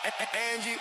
Angie.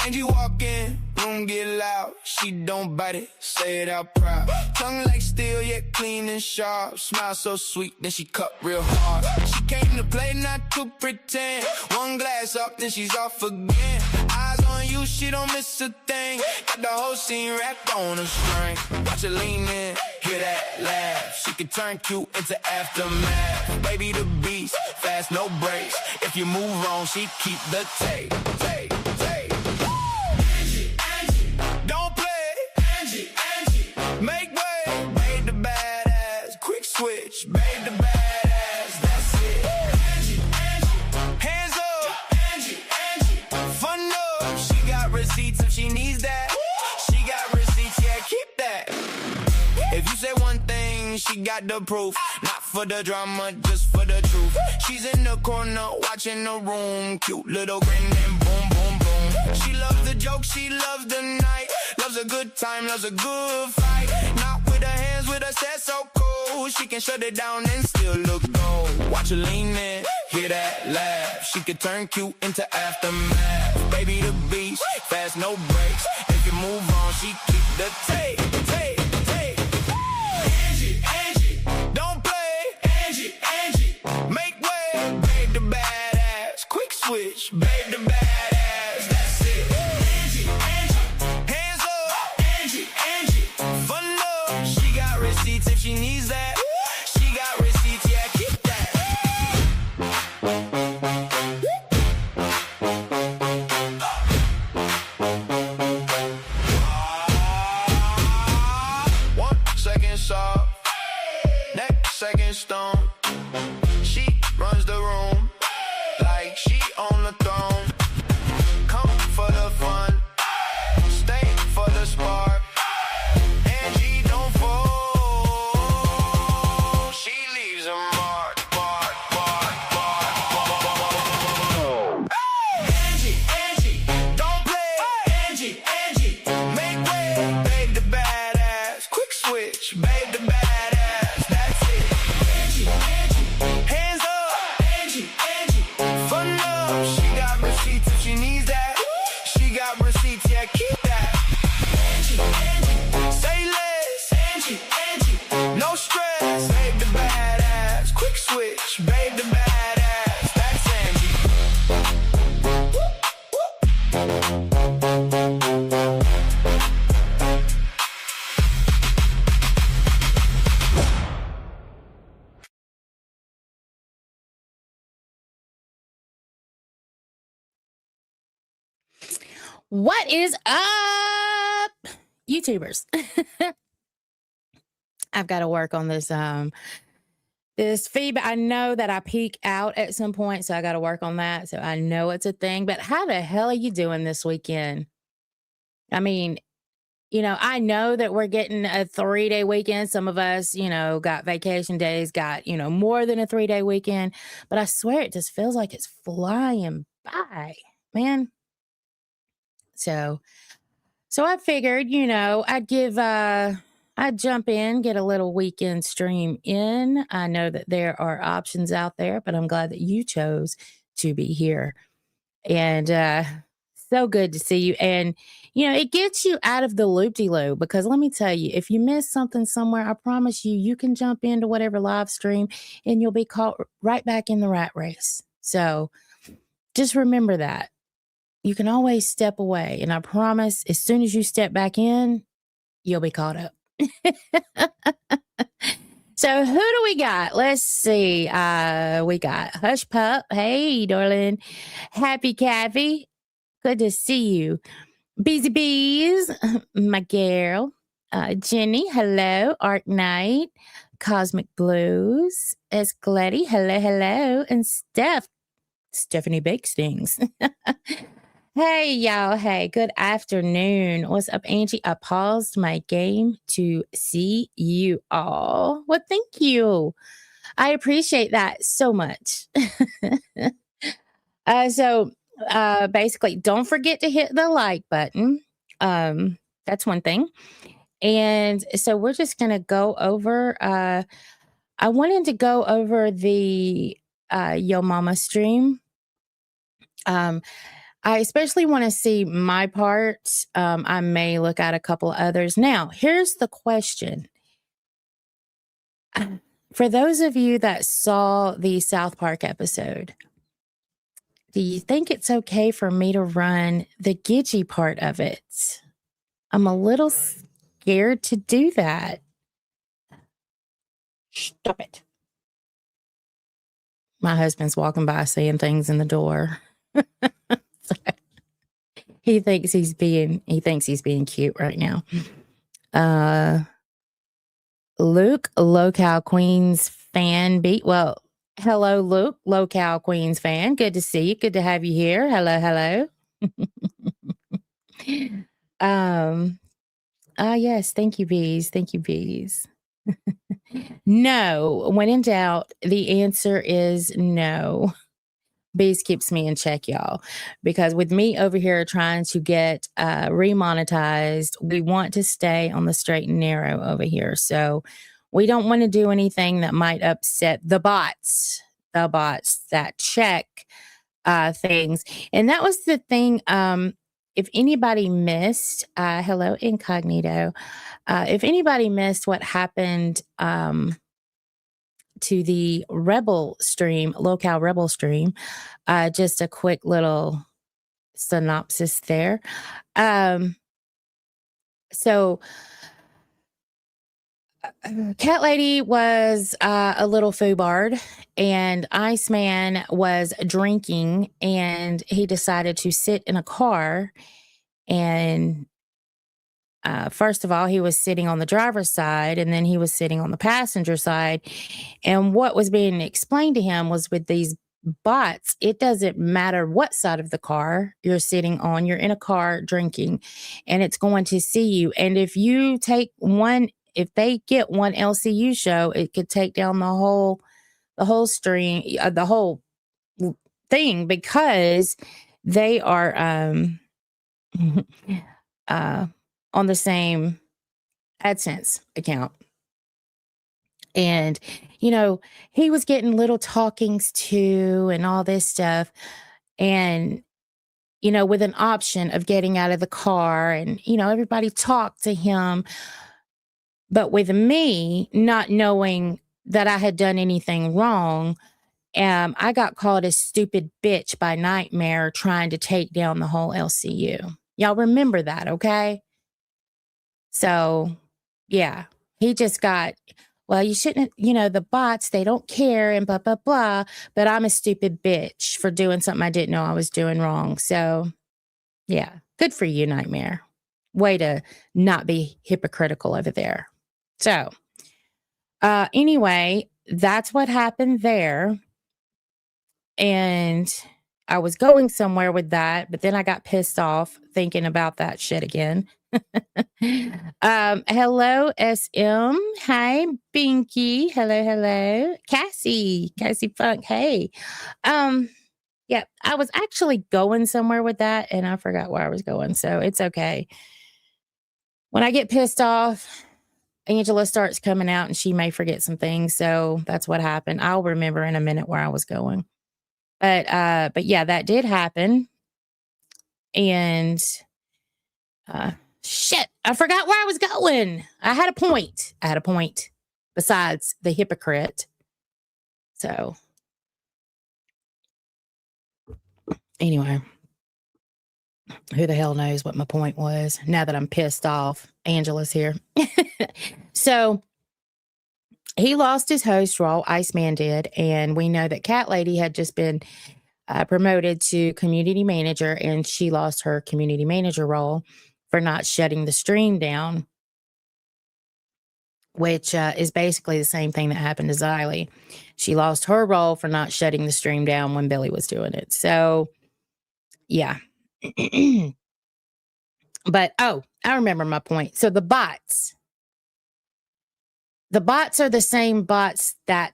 Angie walk in, room get loud. She don't bite it, say it out proud. Tongue like steel, yet clean and sharp. Smile so sweet, then she cut real hard. She came to play, not to pretend. One glass up, then she's off again. Eyes on you, she don't miss a thing. Got the whole scene wrapped on a string. Watch her lean in, hear that laugh. She can turn cute into aftermath. Baby the beast, fast no brakes. If you move wrong, she keep the tape. Don't play, Angie. Make way, babe the badass. Quick switch, babe the badass. That's it. Angie. Hands up, Angie. Fun up, she got receipts if she needs that. She got receipts, yeah, keep that. If you say one thing, she got the proof. Not for the drama, just for the truth. She's in the corner, watching the room. Cute little grin and boom, boom, boom. She loves the joke, she loves the night. Loves a good time, loves a good fight. Not with her hands, with her set so cool. She can shut it down and still look gold. Watch her lean in, hear that laugh. She can turn cute into aftermath. Baby the beast, fast no brakes. If you move on, she keep the tape. Angie, don't play, Angie. Make way, babe the badass. Quick switch, babe the badass. That's it. Angie. Hands up, Angie. Fun love, she got receipts if she needs that. She got receipts, yeah, keep that. One second soft, next second stone. She runs the room like she on the throne. Come for the fun, stay for the spark. Angie don't fold, she leaves a mark. Angie, don't play, Angie. Make way, babe the badass. Quick switch, babe the badass. That's it. Angie. Hands up, Angie. Fun love, she got receipts if she needs that. She got receipts, yeah, keep that. Angie. Say less, Angie. No stress, babe the badass. Quick switch, babe the badass. That's Angie. What is up, YouTubers? I've got to work on this this feedback. I know that I peak out at some point, so I got to work on that. So I know it's a thing, but how the hell are you doing this weekend? I mean, I know that we're getting a 3-day weekend. Some of us, got vacation days, got, more than a 3-day weekend, but I swear it just feels like it's flying by, man. So I figured, I'd jump in, get a little weekend stream in. I know that there are options out there, but I'm glad that you chose to be here. And so good to see you. And, it gets you out of the loop-de-loo, because let me tell you, if you miss something somewhere, I promise you can jump into whatever live stream and you'll be caught right back in the rat race. So just remember that. You can always step away. And I promise, as soon as you step back in, you'll be caught up. So who do we got? Let's see. We got Hush Pup. Hey, darling. Happy Cappy. Good to see you. Beezy Bees, my girl. Jenny, hello. Art Knight. Cosmic Blues. Escaletti, hello. And Stephanie Bakes Things. Hey, y'all. Hey, good afternoon. What's up, Angie? I paused my game to see you all. Well, thank you. I appreciate that so much. Basically, don't forget to hit the like button. That's one thing. And so we're just going to go over I wanted to go over the Yo Mama stream. I especially want to see my part. I may look at a couple others. Now, here's the question. For those of you that saw the South Park episode, do you think it's okay for me to run the Gidgey part of it? I'm a little scared to do that. Stop it. My husband's walking by saying things in the door. He thinks he's being cute right now. Luke, Local Queens fan beat. Well, hello, Luke, Local Queens fan. Good to see you. Good to have you here. Hello. Yes, thank you, bees. Thank you, bees. No, when in doubt, the answer is no. Bees keeps me in check, y'all, because with me over here trying to get remonetized, we want to stay on the straight and narrow over here. So we don't want to do anything that might upset the bots that check things. And that was the thing. If anybody missed, hello, incognito. If anybody missed what happened to the Rebel stream, Local Rebel stream, just a quick little synopsis there. So Cat Lady was a little foobard, and Iceman was drinking, and he decided to sit in a car. And first of all, he was sitting on the driver's side, and then he was sitting on the passenger side. And what was being explained to him was, with these bots, it doesn't matter what side of the car you're sitting on. You're in a car drinking, and it's going to see you. And if you take one, if they get one LCU show, it could take down the whole stream, the whole thing, because they are on the same AdSense account. And, he was getting little talkings to and all this stuff. And, with an option of getting out of the car, and, everybody talked to him. But with me not knowing that I had done anything wrong, I got called a stupid bitch by Nightmare trying to take down the whole LCU. Y'all remember that, okay? So, yeah, he just got, well, you shouldn't, the bots, they don't care and blah, blah, blah. But I'm a stupid bitch for doing something I didn't know I was doing wrong. So, yeah, good for you, Nightmare. Way to not be hypocritical over there. So, anyway, that's what happened there. And I was going somewhere with that, but then I got pissed off thinking about that shit again. Hello, SM. Hi, Binky. Hello. Cassie Funk. Hey. Yeah, I was actually going somewhere with that, and I forgot where I was going. So it's okay. When I get pissed off, Angela starts coming out, and she may forget some things. So that's what happened. I'll remember in a minute where I was going. But yeah, that did happen. And shit, I forgot where I was going. I had a point besides the hypocrite. So anyway, who the hell knows what my point was now that I'm pissed off. Angela's here. So he lost his host role, Iceman did, and we know that Cat Lady had just been promoted to community manager, and she lost her community manager role for not shutting the stream down, which is basically the same thing that happened to Xylee. She lost her role for not shutting the stream down when Billy was doing it. So, yeah. But, I remember my point. So the bots are the same bots that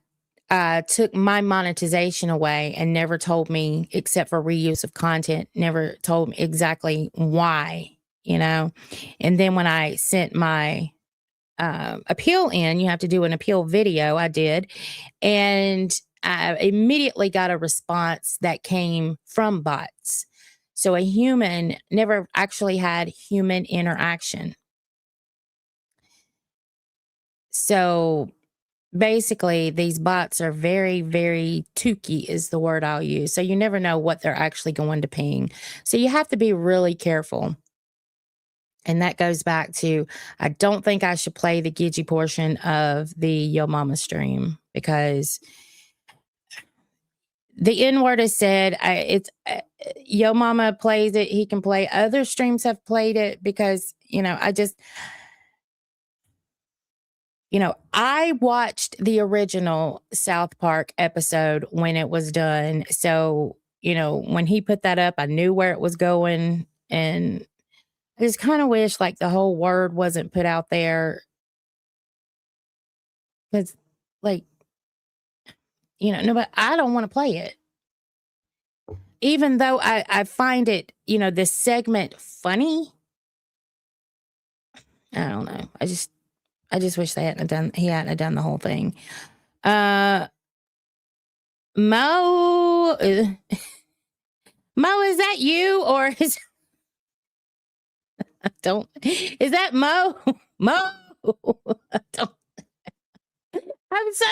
took my monetization away and never told me, except for reuse of content, never told me exactly why, And then when I sent my appeal in. You have to do an appeal video. I did. And I immediately got a response that came from bots. So a human never actually had human interaction. So basically, these bots are very, very tukey, is the word I'll use. So you never know what they're actually going to ping. So you have to be really careful. And that goes back to, I don't think I should play the Gigi portion of the Yo Mama stream, because the N word is said. Yo Mama plays it. He can play. Other streams have played it because, I watched the original South Park episode when it was done. So, when he put that up, I knew where it was going. And I just kind of wish like the whole word wasn't put out there. Because, like, no, but I don't want to play it. Even though I find it, this segment funny. I don't know. I just wish he hadn't done the whole thing. Mo, Mo, is that you, or is is that Mo? Mo, don't. I'm so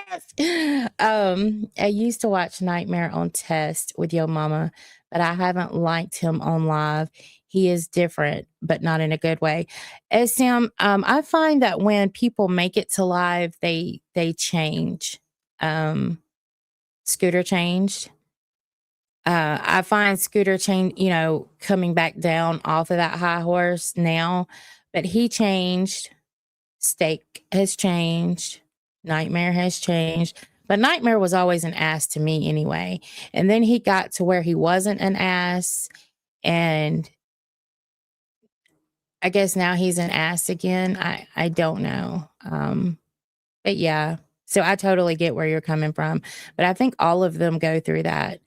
confused. I used to watch Nightmare on Test with Yo Mama, but I haven't liked him on live. He is different, but not in a good way. SM, I find that when people make it to live, they change. Scooter changed. I find Scooter coming back down off of that high horse now, but he changed. Steak has changed. Nightmare has changed. But Nightmare was always an ass to me anyway. And then he got to where he wasn't an ass. And I guess now he's an ass again. I don't know. But yeah. So I totally get where you're coming from. But I think all of them go through that.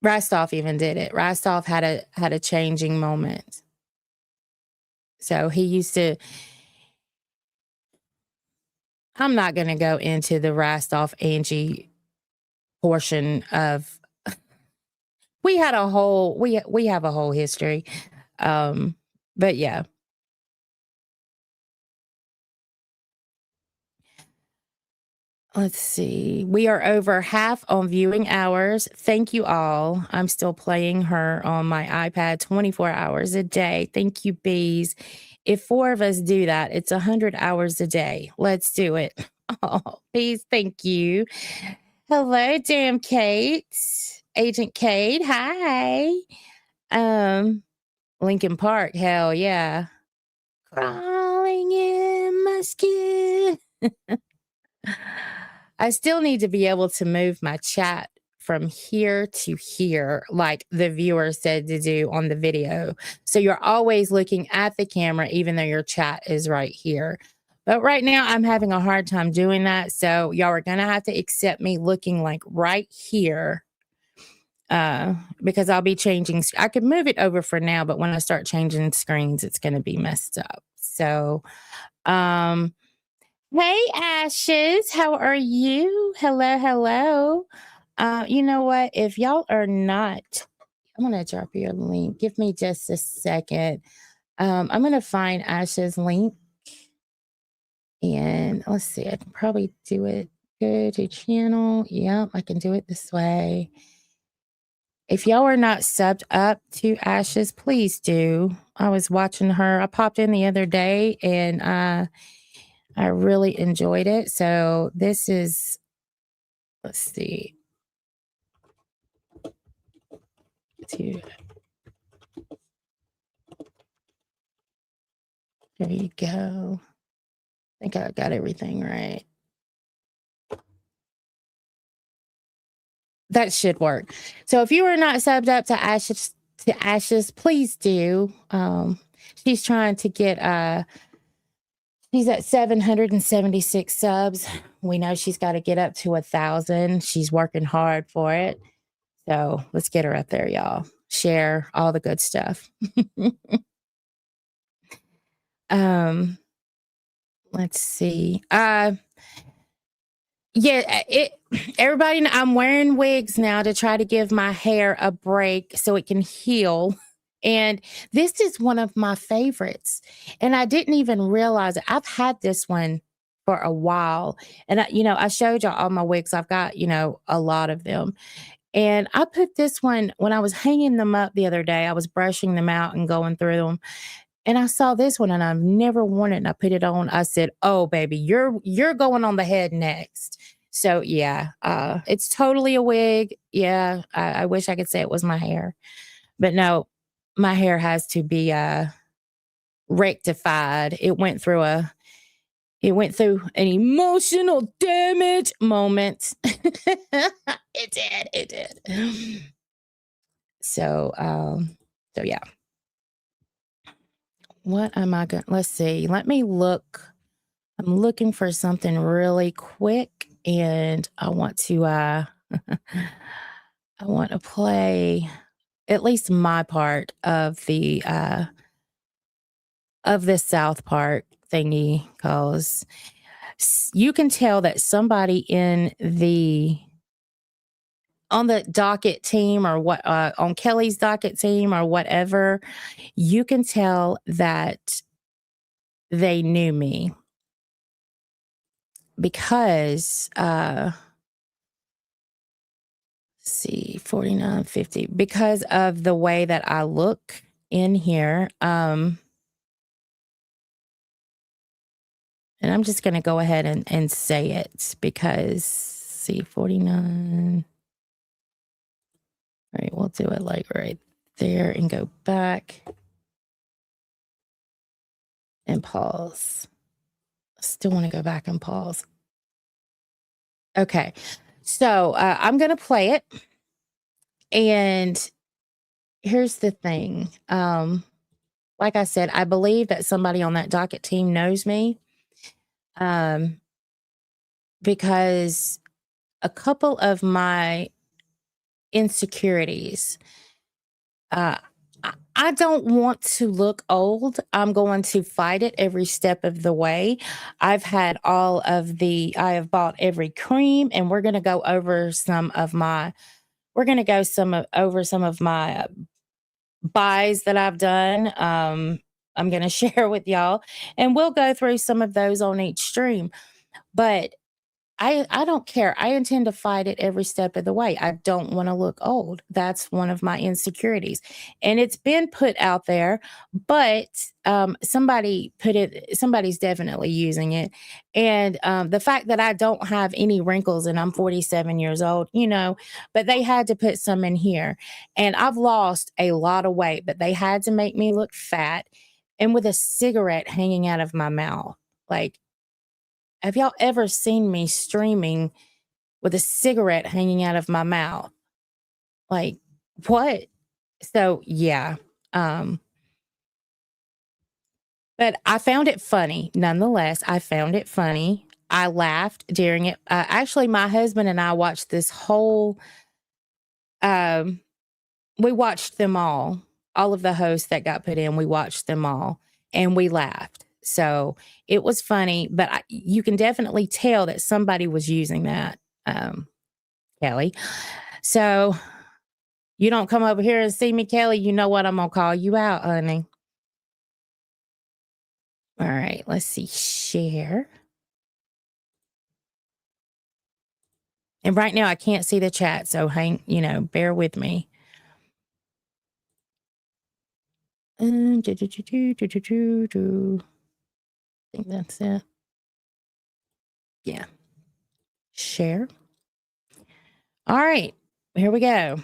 Rostov even did it. Rostov had a changing moment. So he used to. I'm not going to go into the Rostov Angie portion of. We have a whole history, but yeah. Let's see. We are over half on viewing hours. Thank you all. I'm still playing her on my iPad 24 hours a day. Thank you, bees. If 4 of us do that, it's 100 hours a day. Let's do it. Oh, bees, thank you. Hello, damn Kate. Agent Kate, hi. Lincoln Park, hell yeah. Crawling in my skin. I still need to be able to move my chat from here to here, like the viewer said to do on the video. So you're always looking at the camera, even though your chat is right here. But right now I'm having a hard time doing that. So y'all are going to have to accept me looking like right here. Because I'll be changing. I could move it over for now, but when I start changing screens, it's going to be messed up. So, hey, Ashes, how are you? Hello, hello. You know what? If y'all are not, I'm going to drop you a link. Give me just a second. I'm going to find Ashes' link. And let's see, I can probably do it. Go to channel. Yep, I can do it this way. If y'all are not subbed up to Ashes, please do. I was watching her. I popped in the other day and I really enjoyed it. So this is, let's see. There you go. I think I got everything right. That should work. So if you are not subbed up to Ashes, please do. She's trying to get she's at 776 subs. We know she's got to get up to 1,000. She's working hard for it. So let's get her up there, y'all. Share all the good stuff. Let's see. Yeah, everybody, I'm wearing wigs now to try to give my hair a break so it can heal. And this is one of my favorites. And I didn't even realize it. I've had this one for a while. And I showed y'all all my wigs. I've got, a lot of them. And I put this one when I was hanging them up the other day. I was brushing them out and going through them. And I saw this one and I've never worn it. And I put it on. I said, "Oh, baby, you're going on the head next." So yeah, it's totally a wig. Yeah, I wish I could say it was my hair, but no, my hair has to be rectified. It went through an emotional damage moment. It did. So yeah. What am I going? Let's see. Let me look. I'm looking for something really quick, and I want to I want to play at least my part of this South Park thingy, because you can tell that somebody on the docket team or what on Kelly's docket team or whatever, you can tell that they knew me because see 4950 because of the way that I look in here. And I'm just going to go ahead and say it because see 49. All right, we'll do it like right there and go back and pause. Still want to go back and pause. Okay, so I'm going to play it. And here's the thing. Like I said, I believe that somebody on that docket team knows me. Because a couple of my insecurities, I don't want to look old. I'm going to fight it every step of the way. I have bought every cream, and we're going to go over some of my buys that I've done. I'm going to share with y'all, and we'll go through some of those on each stream. But I don't care. I intend to fight it every step of the way. I don't want to look old. That's one of my insecurities. And it's been put out there, but somebody's definitely using it. And the fact that I don't have any wrinkles and I'm 47 years old, but they had to put some in here. And I've lost a lot of weight, but they had to make me look fat and with a cigarette hanging out of my mouth. Like, have y'all ever seen me streaming with a cigarette hanging out of my mouth? Like, what? So, yeah. But I found it funny. Nonetheless, I found it funny. I laughed during it. Actually, my husband and I watched this whole, we watched them all of the hosts that got put in. We watched them all and we laughed. So it was funny, but you can definitely tell that somebody was using that, Kelly. So you don't come over here and see me, Kelly, you know what? I'm going to call you out, honey. All right, let's see. Share. And right now I can't see the chat, so bear with me. I think that's it. Yeah. Share. All right, here we go.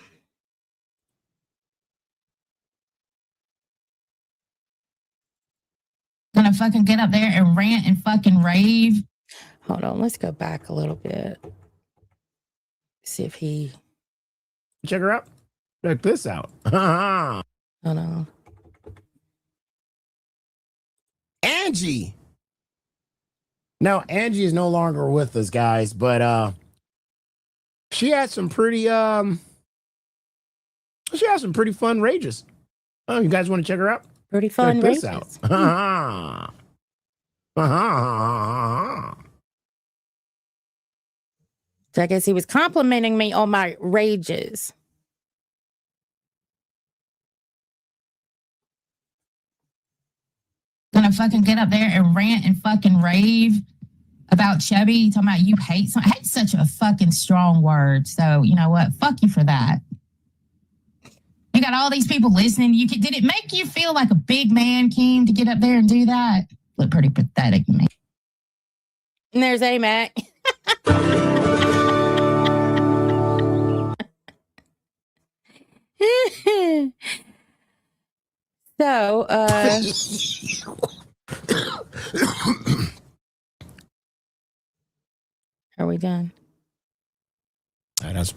Gonna fucking get up there and rant and fucking rave. Hold on, let's go back a little bit. See if he. Check her out. Check this out. Hold on. Angie. Now, Angie is no longer with us, guys, but she had some pretty fun rages. Oh, you guys want to check her out? Pretty fun Check this rages. out. So I guess he was complimenting me on my rages. Gonna fucking get up there and rant and fucking rave about Chubby, talking about you hate something. Hate's such a fucking strong word. So you know what? Fuck you for that. You got all these people listening. Did it make you feel like a big man, Keem, to get up there and do that? Look pretty pathetic to me. And there's A-Mac. So, are we done? That's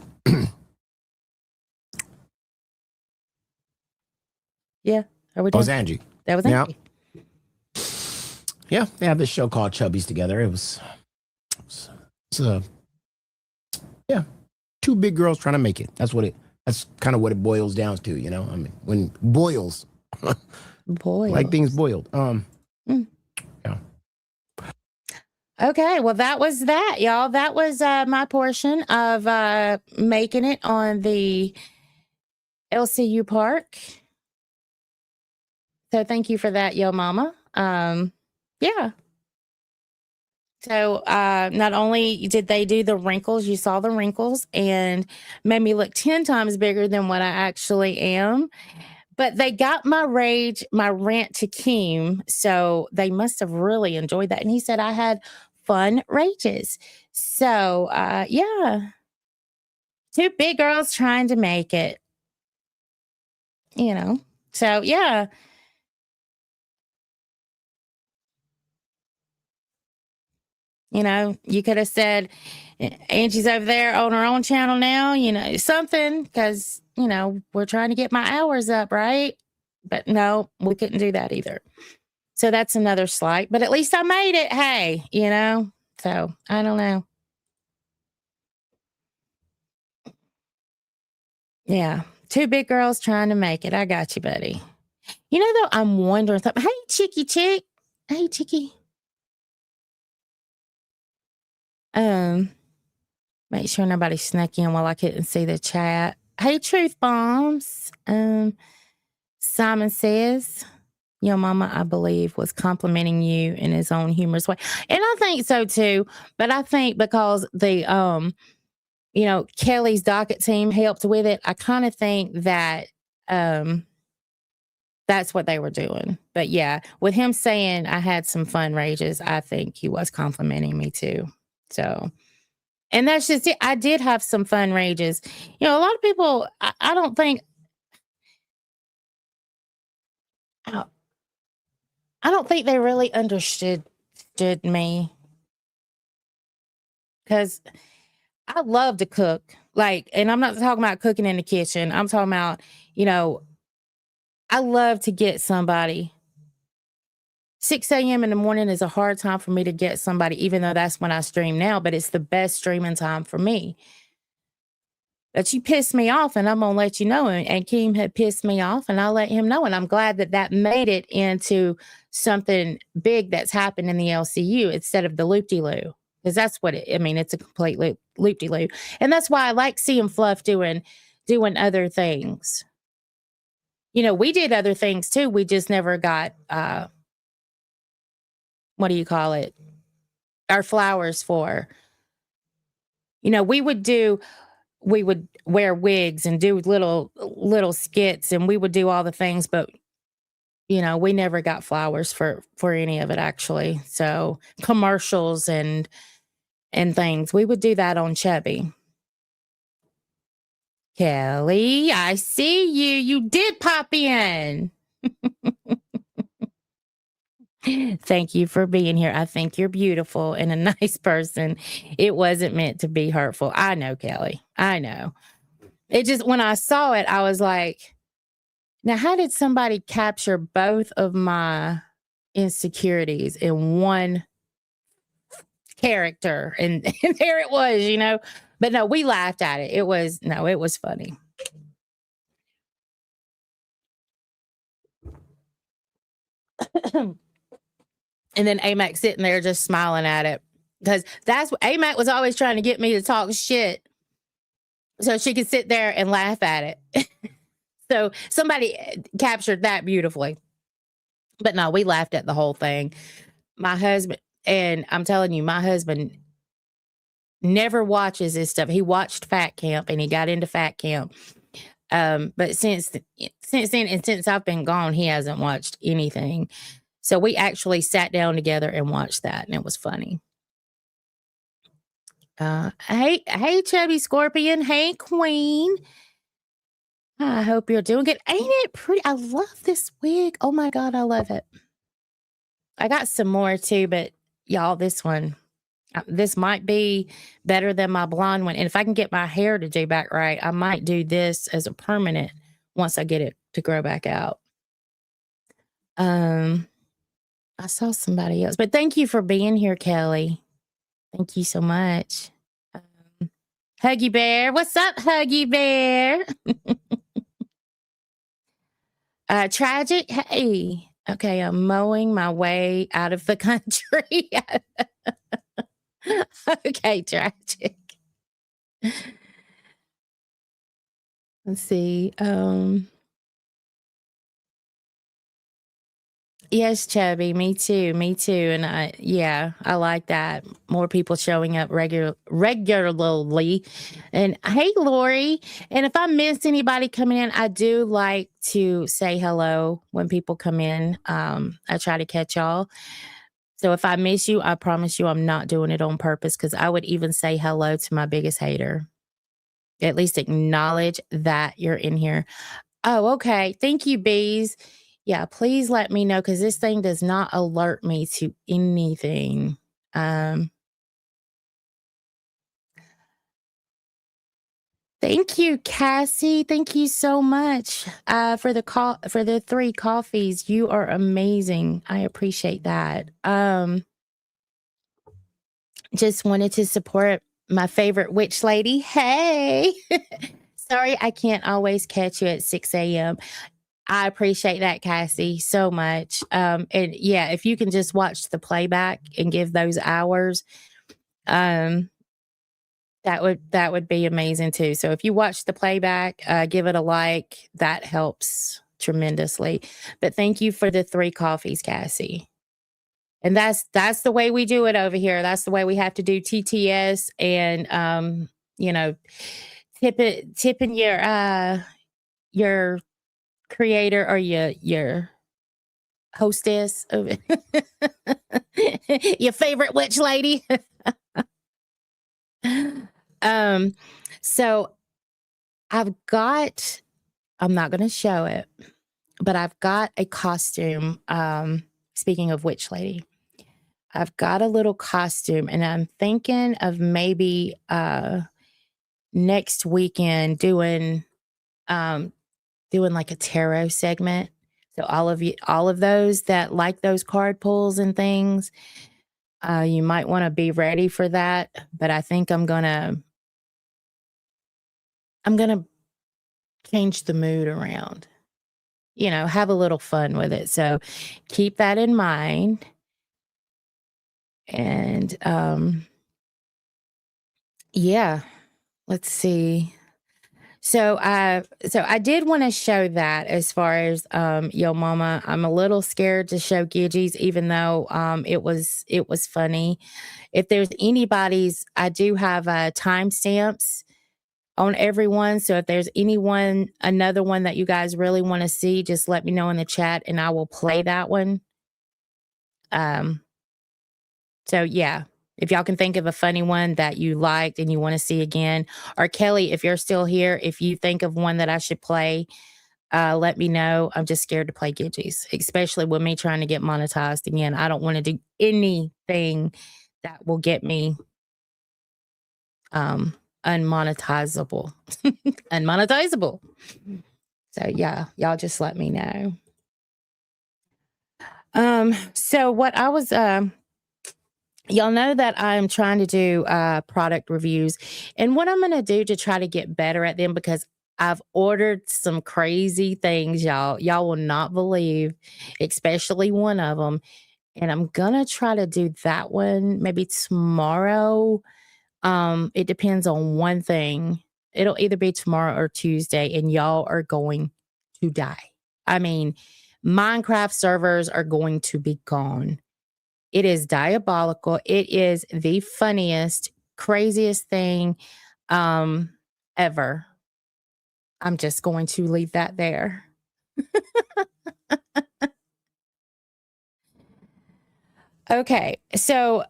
Yeah. Are we that done? was Angie. That was Yeah. Angie. Yeah, they have this show called Chubbies Together. It's two big girls trying to make it. That's kind of what it boils down to, you know? I mean, when boils, Boy. like things boiled. Yeah. Okay, well, that was that, y'all. That was my portion of making it on the LCU Park. So thank you for that, yo mama. Yeah. So not only did they do the wrinkles, you saw the wrinkles and made me look 10 times bigger than what I actually am. But they got my rant to Keem. So they must have really enjoyed that. And he said I had fun rages. So yeah. Two big girls trying to make it. You know. So yeah. You know, you could have said Angie's over there on her own channel now, you know, something, because, you know, we're trying to get my hours up, right? But no, we couldn't do that either. So that's another slight, but at least I made it. Hey, you know, so I don't know. Yeah. Two big girls trying to make it. I got you, buddy. You know, though, I'm wondering something. Hey, Chicky Chick. Hey, Chicky. Make sure nobody snuck in while I couldn't see the chat. Hey, Truth Bombs. Simon says, your mama, I believe, was complimenting you in his own humorous way. And I think so too. But I think because the you know, Kelly's docket team helped with it, I kind of think that that's what they were doing. But yeah, with him saying I had some fun rages, I think he was complimenting me too. So, and that's just it. I did have some fun rages. You know, a lot of people, I don't think, I don't think they really understood me, because I love to cook. Like, and I'm not talking about cooking in the kitchen. I'm talking about, you know, I love to get somebody. 6 a.m. in the morning is a hard time for me to get somebody, even though that's when I stream now, but it's the best streaming time for me. But you pissed me off, and I'm going to let you know. And Keem had pissed me off, and I'll let him know. And I'm glad that that made it into something big that's happened in the LCU instead of the loopty loo. Because that's what I mean, it's a complete loopty loo. And that's why I like seeing Fluff doing other things. You know, we did other things too. We just never got, what do you call it? Our flowers for. You know, we would wear wigs and do little skits, and we would do all the things, but you know, we never got flowers for any of it actually. So commercials and things, we would do that on Chubby. Kelly, I see you. You did pop in. Thank you for being here. I think you're beautiful and a nice person. It wasn't meant to be hurtful. I know, Kelly. I know. It just, when I saw it, I was like, now, how did somebody capture both of my insecurities in one character? And there it was, you know. But no, we laughed at it. It was funny. And then AMAC sitting there just smiling at it. Because that's what AMAC was always trying to get me to talk shit so she could sit there and laugh at it. So somebody captured that beautifully. But no, we laughed at the whole thing. My husband, and I'm telling you, my husband never watches this stuff. He watched Fat Camp and he got into Fat Camp. But since then, and since I've been gone, he hasn't watched anything. So we actually sat down together and watched that, and it was funny. Hey, Chubby Scorpion. Hey, Queen. I hope you're doing good. Ain't it pretty? I love this wig. Oh my God, I love it. I got some more too, but y'all, this one, this might be better than my blonde one. And if I can get my hair to do back right, I might do this as a permanent once I get it to grow back out. I saw somebody else, but thank you for being here, Kelly. Thank you so much. Huggy Bear. What's up, Huggy Bear? Tragic. Hey. Okay, I'm mowing my way out of the country. Okay, Tragic. Let's see. Yes, Chubby, me too. And I like that. More people showing up regularly. And hey, Lori. And if I miss anybody coming in, I do like to say hello when people come in. I try to catch y'all. So if I miss you, I promise you I'm not doing it on purpose, because I would even say hello to my biggest hater. At least acknowledge that you're in here. Oh, okay. Thank you, Bees. Yeah, please let me know, because this thing does not alert me to anything. Thank you, Cassie. Thank you so much for the 3 coffees. You are amazing. I appreciate that. Just wanted to support my favorite witch lady. Hey. Sorry, I can't always catch you at 6 a.m. I appreciate that, Cassie, so much. And yeah, if you can just watch the playback and give those hours, that would be amazing too. So if you watch the playback, give it a like. That helps tremendously. But thank you for the 3 coffees, Cassie. And that's the way we do it over here. That's the way we have to do TTS, and tipping your creator or your hostess of your favorite witch lady. So I'm not going to show it, but I've got a costume. Speaking of witch lady, I've got a little costume, and I'm thinking of maybe next weekend doing like a tarot segment. So all of those that like those card pulls and things, you might want to be ready for that. But I think I'm gonna change the mood around, have a little fun with it. So keep that in mind. And yeah, let's see. So I did want to show that, as far as Yo Mama. I'm a little scared to show Gidgie's, even though it was funny. If there's anybody's, I do have timestamps on everyone. So if there's another one that you guys really want to see, just let me know in the chat and I will play that one. So yeah, if y'all can think of a funny one that you liked and you want to see again, or Kelly, if you're still here, if you think of one that I should play, let me know. I'm just scared to play Gidgie's, especially with me trying to get monetized again. I don't want to do anything that will get me unmonetizable. Unmonetizable. So yeah, y'all just let me know. So what I was y'all know that I'm trying to do product reviews, and what I'm going to do to try to get better at them, because I've ordered some crazy things, y'all. Y'all will not believe, especially one of them. And I'm gonna try to do that one maybe tomorrow. It depends on one thing. It'll either be tomorrow or Tuesday, and y'all are going to die. I mean, Minecraft servers are going to be gone. It is diabolical. It is the funniest, craziest thing ever. I'm just going to leave that there. Okay, so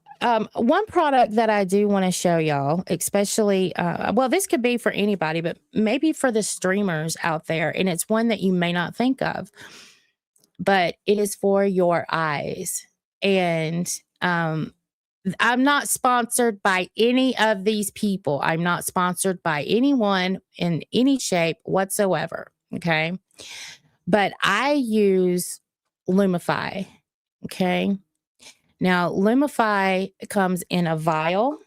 one product that I do want to show y'all, especially, well, this could be for anybody, but maybe for the streamers out there, and it's one that you may not think of, but it is for your eyes. And I'm not sponsored by any of these people. I'm not sponsored by anyone in any shape whatsoever. Okay. But I use Loopty. Okay. Now, Loopty comes in a vial.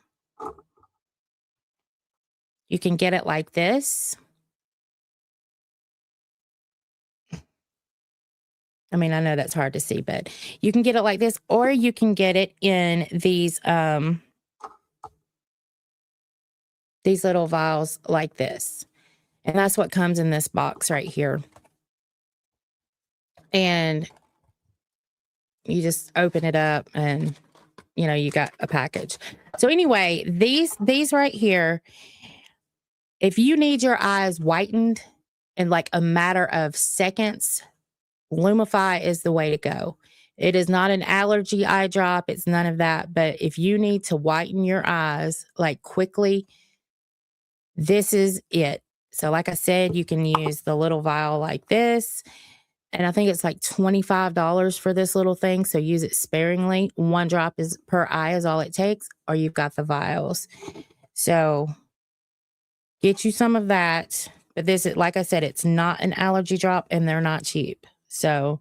You can get it like this. I mean, I know that's hard to see, but you can get it like this, or you can get it in these little vials like this. And that's what comes in this box right here. And you just open it up and, you know, you got a package. So anyway, these right here, if you need your eyes whitened in like a matter of seconds, Loopty is the way to go. It is not an allergy eye drop. It's none of that. But if you need to whiten your eyes like quickly, this is it. So like I said, you can use the little vial like this. And I think it's like $25 for this little thing. So use it sparingly. 1 drop is per eye is all it takes, or you've got the vials. So get you some of that. But this is, like I said, it's not an allergy drop and they're not cheap. So,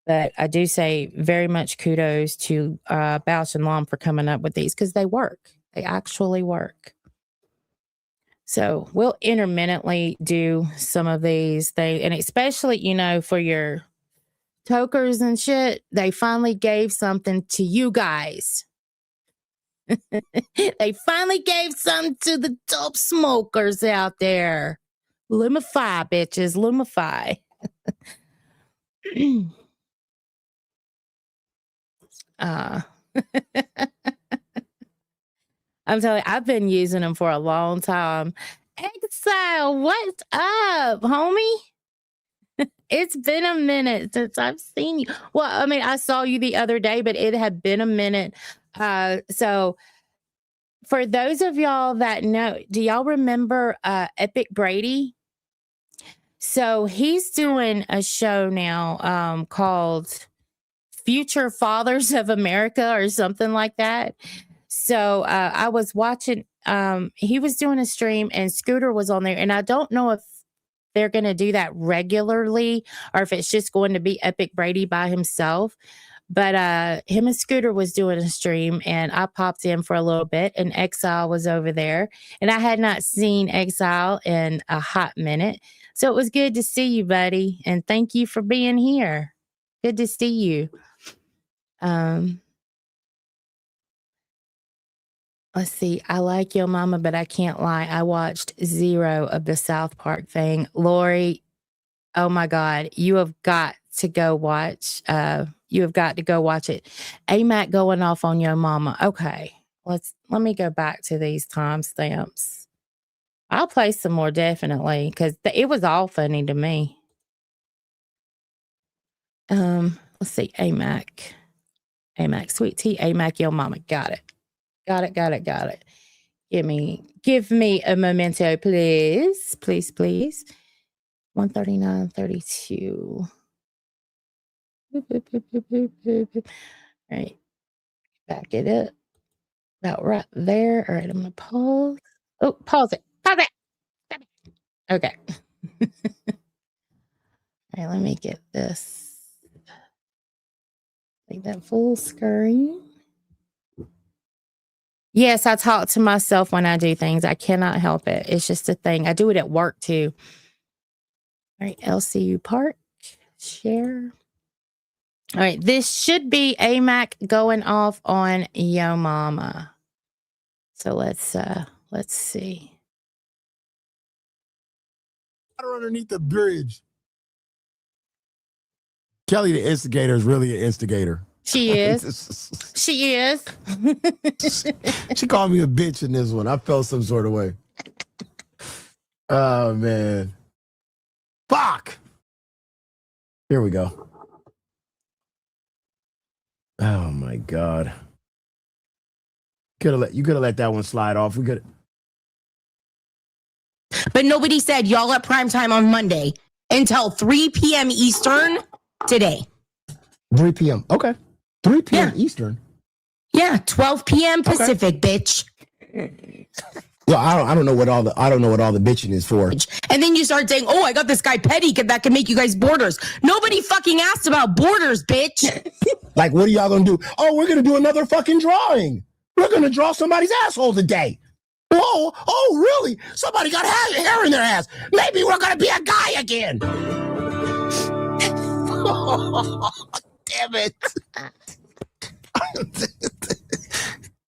but I do say very much kudos to Bausch and Lomb for coming up with these because they work. They actually work. So we'll intermittently do some of these things, and especially, you know, for your tokers and shit, they finally gave something to you guys. They finally gave something to the dope smokers out there. Loopty, bitches, Loopty. I'm telling you, I've been using them for a long time. Exile, what's up, homie? It's been a minute since I've seen you. Well, I mean, I saw you the other day, but it had been a minute. So for those of y'all that know, do y'all remember Epic Brady? So he's doing a show now called Future Fathers of America or something like that. So I was watching, he was doing a stream and Scooter was on there. And I don't know if they're going to do that regularly or if it's just going to be Epic Brady by himself. But him and Scooter was doing a stream and I popped in for a little bit and Exile was over there. And I had not seen Exile in a hot minute. So it was good to see you, buddy. And thank you for being here. Good to see you. Let's see. I like Yo Mama, but I can't lie. I watched 0 of the South Park thing. Lori, oh my God, you have got to go watch. You have got to go watch it. AMAC going off on Yo Mama. Okay, let me go back to these timestamps. I'll play some more definitely because it was all funny to me. Let's see. AMAC, Sweet Tea, AMAC, Yo Mama. Got it. Got it. Give me a memento, please. Please. 139.32. All right. Back it up. About right there. All right, I'm gonna pause. Oh, pause it. Okay. All right, let me get this. Make that full screen. Yes, I talk to myself when I do things. I cannot help it. It's just a thing. I do it at work too. All right, LCU Park, share. All right, this should be AMAC going off on Yo Mama. So let's see. Underneath the bridge. Kelly, the instigator, is really an instigator. She is. She is. She called me a bitch in this one. I felt some sort of way. Oh, man. Fuck. Here we go. Oh, my God. You could have let that one slide off. We could. But nobody said y'all at primetime on Monday until 3 p.m. Eastern today. 3 p.m. Okay. 3 p.m. Eastern. Yeah, 12 p.m. Pacific, bitch. Well, I don't know what all the bitching is for. And then you start saying, "Oh, I got this guy Petty that can make you guys boarders." Nobody fucking asked about boarders, bitch. Like, what are y'all gonna do? Oh, we're gonna do another fucking drawing. We're gonna draw somebody's asshole today. Whoa, oh, really? Somebody got hair in their ass. Maybe we're gonna be a guy again. Damn it.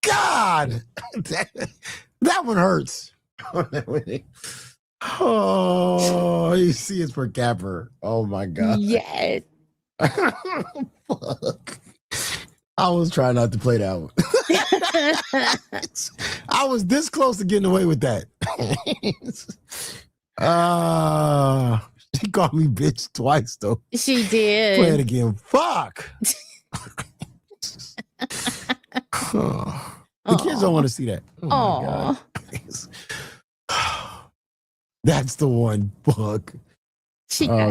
God. That one hurts. Oh, you see it's for Capper. Oh my God. Yes. Fuck. I was trying not to play that one. I was this close to getting away with that. She called me bitch twice though. She did. Play it again. Fuck. The kids don't want to see that. Oh my God. That's the one. Fuck.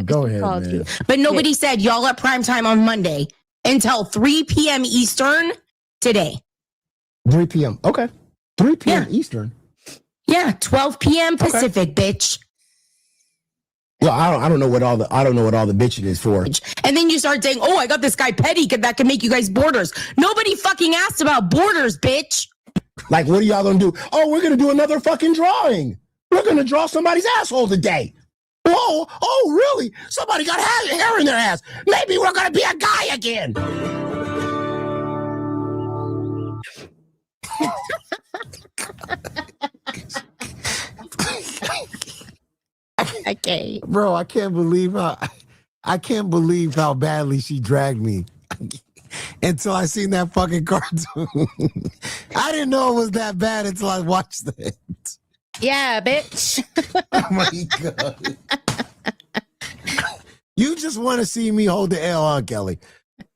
Go ahead, man. You. But nobody said y'all at primetime on Monday until 3 p.m. Eastern today. 3 p.m. Okay. 3 p.m. Eastern. Yeah, 12 p.m. Pacific, bitch. Well, I don't know what all the bitching is for. And then you start saying, "Oh, I got this guy Petty that can make you guys boarders." Nobody fucking asked about boarders, bitch. Like, what are y'all gonna do? Oh, we're gonna do another fucking drawing. We're gonna draw somebody's asshole today. Whoa, oh, really? Somebody got hair in their ass. Maybe we're gonna be a guy again. Okay. Bro, I can't believe how badly she dragged me until I seen that fucking cartoon. I didn't know it was that bad until I watched it. Yeah, bitch. Oh my God. You just want to see me hold the L on, Kelly.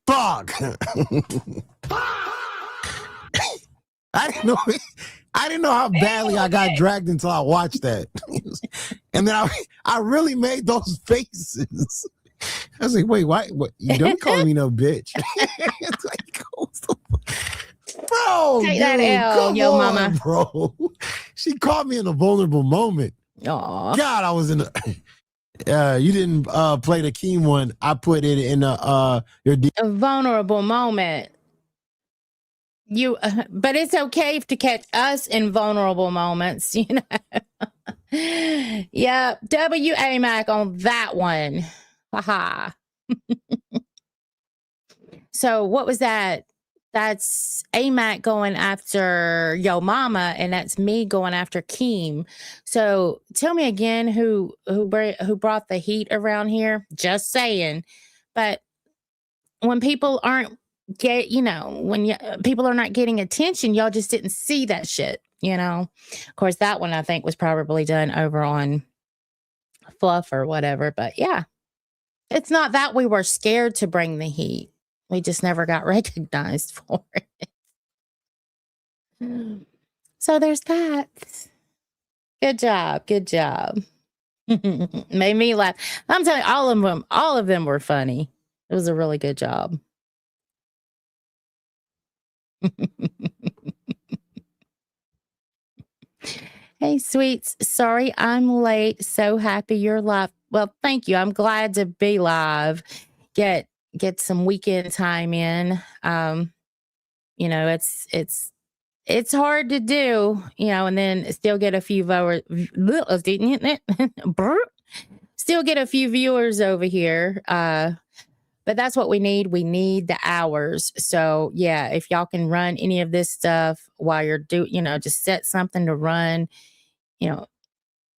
Fuck. I didn't know how badly I got dragged until I watched that. And then I really made those faces. I was like, wait, what? You don't call me no bitch. It's like, bro, take that L, Yo Mama. Bro. She caught me in a vulnerable moment. Aw. God, I was in a you didn't play the Keem one. I put it in your a vulnerable moment. But it's okay to catch us in vulnerable moments, you know. Yeah, WAMAC on that one. Haha. So what was that? That's AMAC going after Yo Mama, and that's me going after Keem. So tell me again who brought the heat around here. Just saying. But when people aren't people are not getting attention, y'all just didn't see that shit, you know. Of course, that one I think was probably done over on Fluff or whatever. But yeah, it's not that we were scared to bring the heat. We just never got recognized for it. So there's that. Good job. Good job. Made me laugh. I'm telling you, all of them were funny. It was a really good job. Hey, sweets. Sorry I'm late. So happy you're live. Well, thank you. I'm glad to be live. Get some weekend time in. You know, it's hard to do, you know, and then still get a few still get a few viewers over here. But that's what we need. We need the hours. So yeah, if y'all can run any of this stuff while you're just set something to run,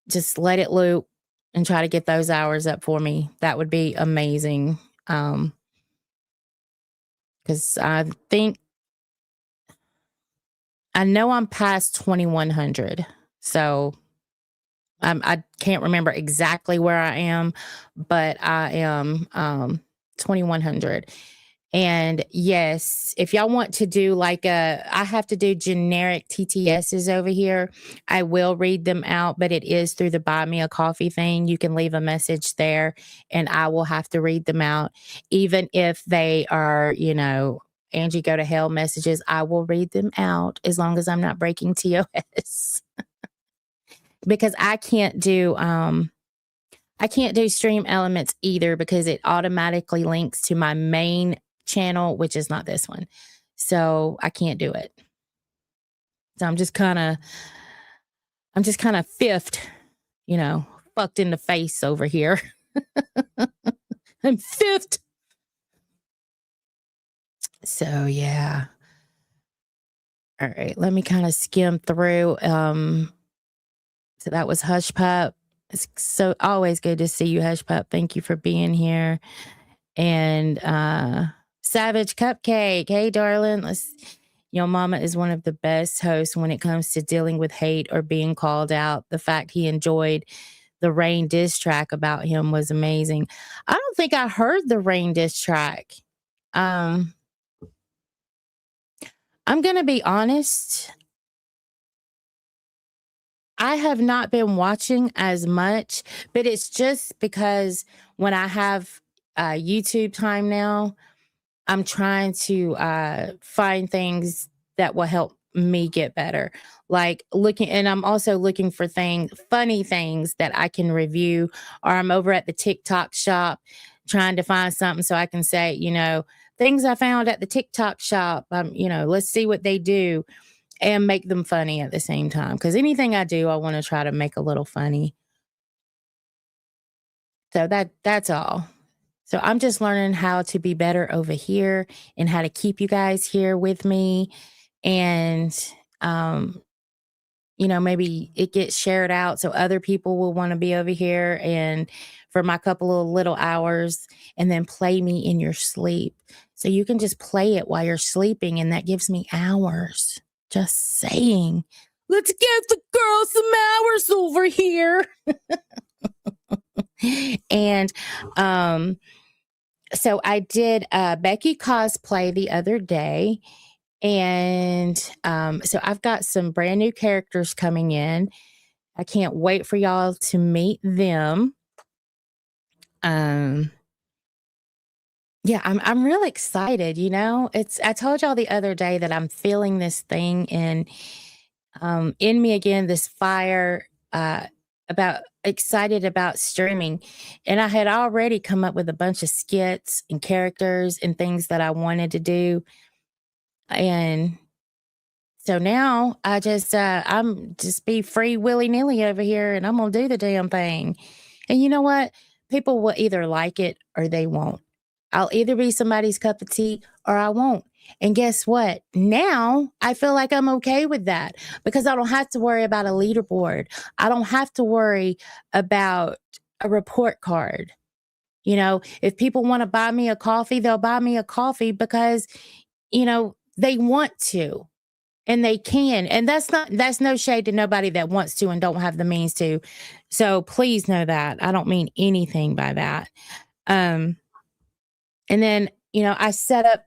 just let it loop and try to get those hours up for me. That would be amazing. Because I know I'm past 2,100. So I can't remember exactly where I am, but I am 2,100. And yes, if y'all want to do I have to do generic TTSs over here. I will read them out, but it is through the Buy Me a Coffee thing. You can leave a message there and I will have to read them out. Even if they are, Angie go to hell messages, I will read them out as long as I'm not breaking TOS. Because I can't do Stream Elements either because it automatically links to my main channel, which is not this one. So I can't do it. So I'm just kind of fifth, fucked in the face over here. I'm fifth. So yeah. All right, let me kind of skim through. So that was Hush Pup. It's so always good to see you, Hush Pup. Thank you for being here. And Savage Cupcake. Hey, darling. Your mama is one of the best hosts when it comes to dealing with hate or being called out. The fact he enjoyed the Rain diss track about him was amazing. I don't think I heard the Rain diss track. I'm going to be honest. I have not been watching as much, but it's just because when I have YouTube time now, I'm trying to find things that will help me get better. And I'm also looking for funny things that I can review, or I'm over at the TikTok shop trying to find something so I can say, things I found at the TikTok shop, let's see what they do and make them funny at the same time. Because anything I do, I want to try to make a little funny. So that's all. So I'm just learning how to be better over here and how to keep you guys here with me. And, maybe it gets shared out so other people will want to be over here and for my couple of little hours and then play me in your sleep. So you can just play it while you're sleeping and that gives me hours. Just saying. Let's give the girls some hours over here. And, so I did Becky cosplay the other day. And so I've got some brand new characters coming in. I can't wait for y'all to meet them. Yeah, I'm really excited, I told y'all the other day that I'm feeling this thing in me again, this fire excited about streaming. And I had already come up with a bunch of skits and characters and things that I wanted to do. And so now I'm just be free willy-nilly over here and I'm going to do the damn thing. And you know what? People will either like it or they won't. I'll either be somebody's cup of tea or I won't. And guess what? Now I feel like I'm okay with that because I don't have to worry about a leaderboard. I don't have to worry about a report card. If people want to buy me a coffee, they'll buy me a coffee because, they want to and they can. And that's no shade to nobody that wants to and don't have the means to. So please know that. I don't mean anything by that. And then, I set up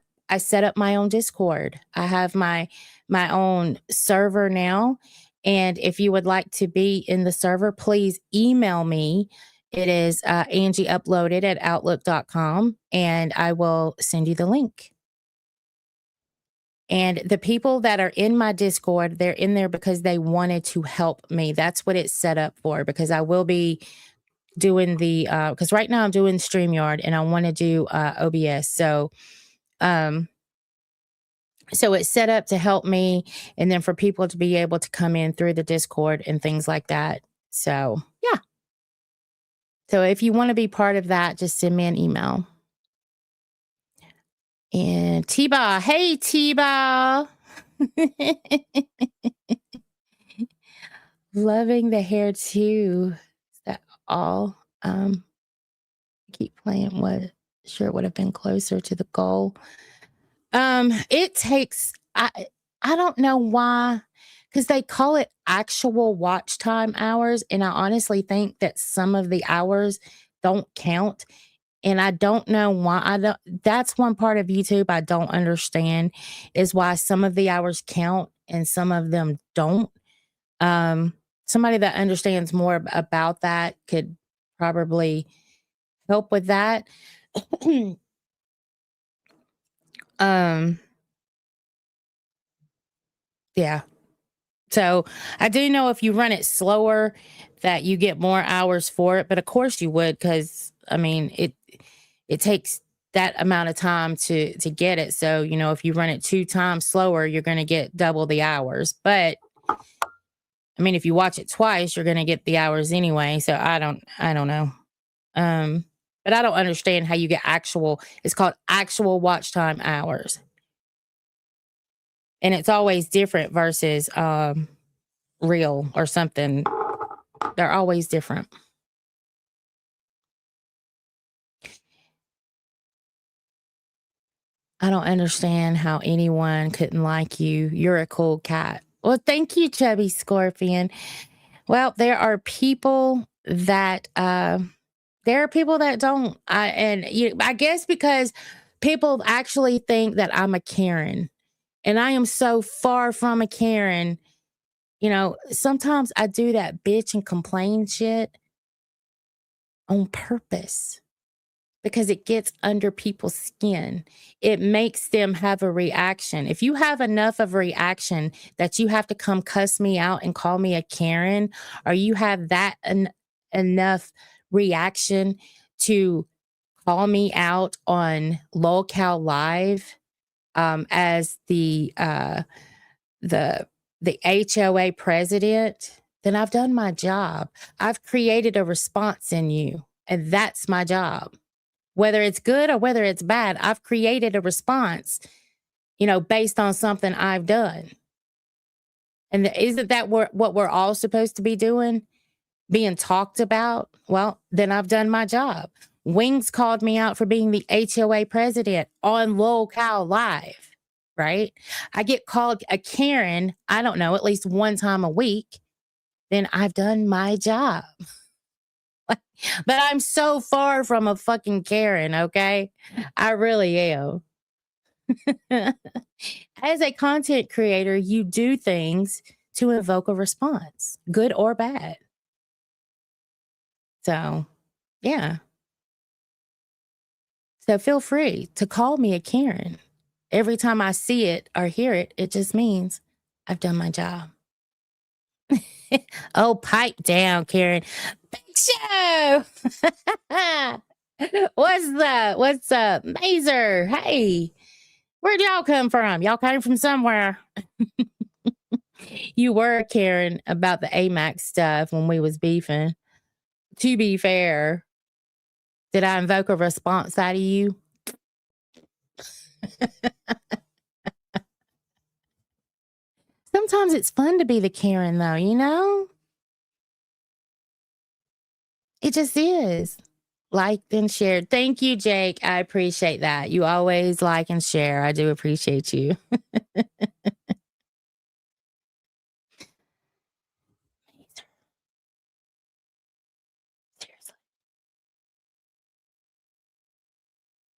my own Discord. I have my own server now. And if you would like to be in the server, please email me. It is angieuploaded@outlook.com and I will send you the link. And the people that are in my Discord, they're in there because they wanted to help me. That's what it's set up for, because I will be doing because right now I'm doing StreamYard and I want to do OBS. So it's set up to help me and then for people to be able to come in through the Discord and things like that. So yeah. So if you want to be part of that, just send me an email. And T-Ball, hey T-Ball. Loving the hair too. Is that all? Keep playing. What? Sure, it would have been closer to the goal. It takes. I don't know why, because they call it actual watch time hours, and I honestly think that some of the hours don't count. And I don't know why. I don't. That's one part of YouTube I don't understand, is why some of the hours count and some of them don't. Somebody that understands more about that could probably help with that. Yeah. So I do know if you run it slower that you get more hours for it, but of course you would, because I mean it takes that amount of time to get it. So, you know, if you run it 2 times slower, you're going to get double the hours. But I mean, if you watch it twice, you're going to get the hours anyway. So I don't know. But I don't understand how you get it's called actual watch time hours. And it's always different versus real or something. They're always different. I don't understand how anyone couldn't like you. You're a cool cat. Well, thank you, Chubby Scorpion. Well, there are people that don't. I guess because people actually think that I'm a Karen, and I am so far from a Karen. You know, sometimes I do that bitch and complain shit on purpose because it gets under people's skin. It makes them have a reaction. If you have enough of a reaction that you have to come cuss me out and call me a Karen, or you have that enough reaction to call me out on LOLCal Live as the HOA president, then I've done my job. I've created a response in you, and that's my job. Whether it's good or whether it's bad, I've created a response, you know, based on something I've done. And isn't that what we're all supposed to be doing? Being talked about? Well, then I've done my job. Wings called me out for being the HOA president on LOLCal Live, right? I get called a Karen, I don't know, at least one time a week. Then I've done my job. But I'm so far from a fucking Karen, okay? I really am. As a content creator, you do things to evoke a response, good or bad. So, yeah. So feel free to call me a Karen. Every time I see it or hear it, it just means I've done my job. Oh, pipe down, Karen. Big Show. What's up? Mazer. Hey, where'd y'all come from? Y'all came from somewhere. You were a Karen about the AMAX stuff when we was beefing. To be fair, did I invoke a response out of you? Sometimes it's fun to be the Karen, though, you know? It just is. Liked and shared. Thank you, Jake. I appreciate that. You always like and share. I do appreciate you. Seriously.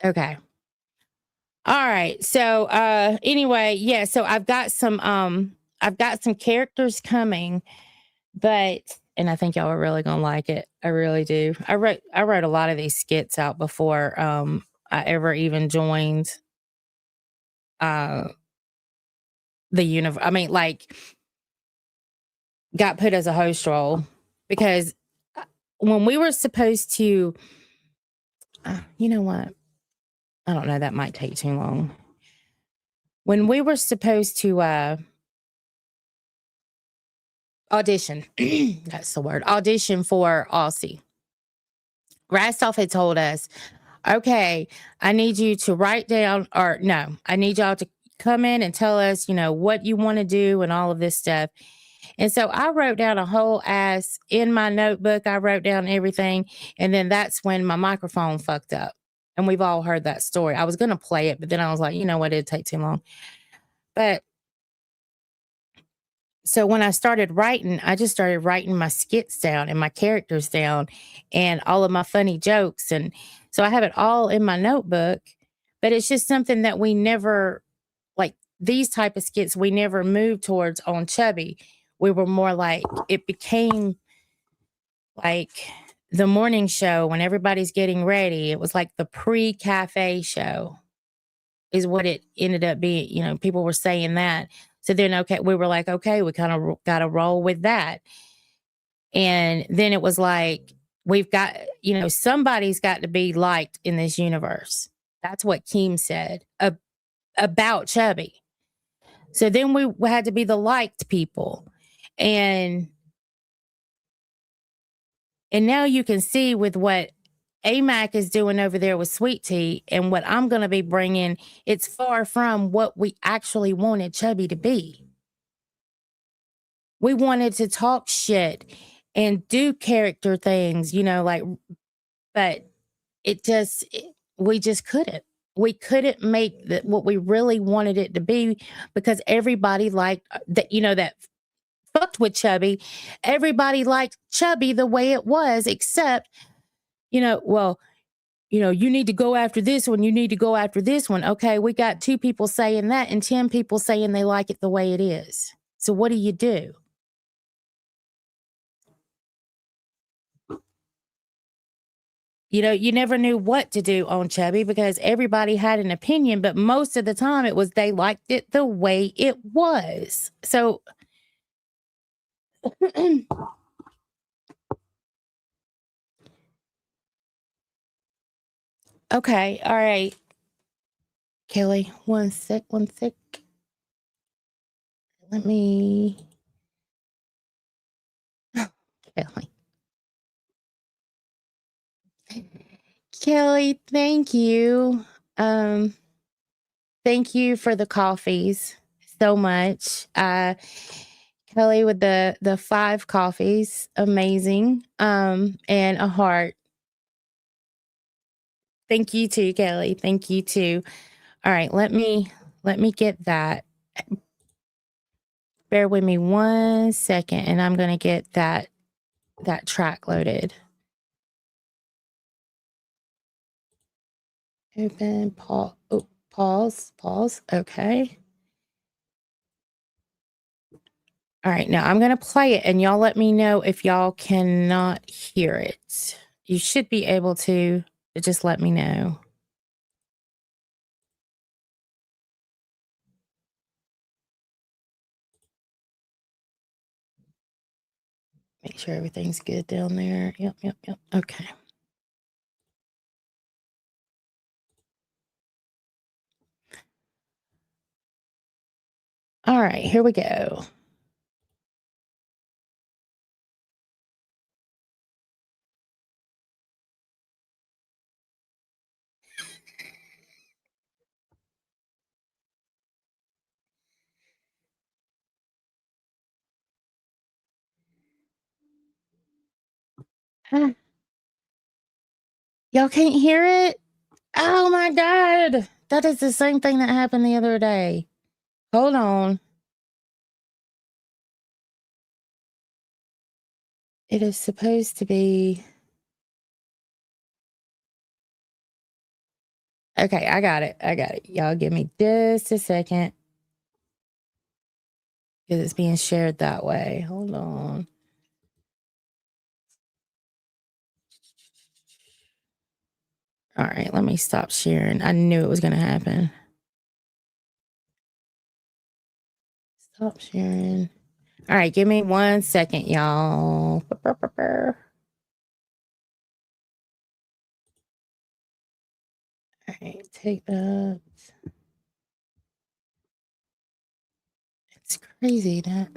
Okay. All right. So anyway, yeah, so I've got some characters coming, and I think y'all are really gonna like it. I really do. I wrote a lot of these skits out before I ever even joined the universe. I mean, like, got put as a host role, because when we were supposed to you know what? I don't know, that might take too long. When we were supposed to audition, that's the word, audition for Aussie. Rastoff had told us, okay, I need you to write down, or no, I need y'all to come in and tell us, what you want to do and all of this stuff. And so I wrote down a whole ass in my notebook. I wrote down everything. And then that's when my microphone fucked up. And we've all heard that story. I was going to play it, but then I was like, you know what? It'd take too long. But so when I started writing, I just started writing my skits down and my characters down and all of my funny jokes. And so I have it all in my notebook, but it's just something that we never, like these type of skits, we never moved towards on Chubby. We were more like, it became like the morning show when everybody's getting ready. It was like the pre-cafe show is what it ended up being. People were saying that. So then, okay, we were like, okay, we kind of got to roll with that. And then it was like, we've got, somebody's got to be liked in this universe. That's what Keem said about Chubby. So then we had to be the liked people. And now you can see with what AMAC is doing over there with Sweet Tea and what I'm going to be bringing, it's far from what we actually wanted Chubby to be. We wanted to talk shit and do character things, but we just couldn't. We couldn't make what we really wanted it to be because everybody liked that fucked with Chubby. Everybody liked Chubby the way it was, except, you need to go after this one. You need to go after this one. Okay, we got 2 people saying that and 10 people saying they like it the way it is. So what do you do? You never knew what to do on Chubby because everybody had an opinion, but most of the time it was they liked it the way it was. So okay, all right. Kelly, one sec. Let me Kelly. Kelly, thank you. Thank you for the coffees so much. Kelly with the 5 coffees, amazing. And a heart. Thank you too, Kelly. Thank you too. All right, let me get that. Bear with me 1 second, and I'm gonna get that track loaded. Open, pause. Okay. All right, now I'm gonna play it, and y'all let me know if y'all cannot hear it. You should be able to, but just let me know. Make sure everything's good down there. Yep. Okay. All right, here we go. Y'all can't hear it? Oh my God. That is the same thing that happened the other day. Hold on. It is supposed to be. Okay, I got it. Y'all give me just a second. Because it's being shared that way. Hold on. All right, let me stop sharing. I knew it was going to happen. Stop sharing. All right, give me 1 second, y'all. All right, take that. It's crazy that.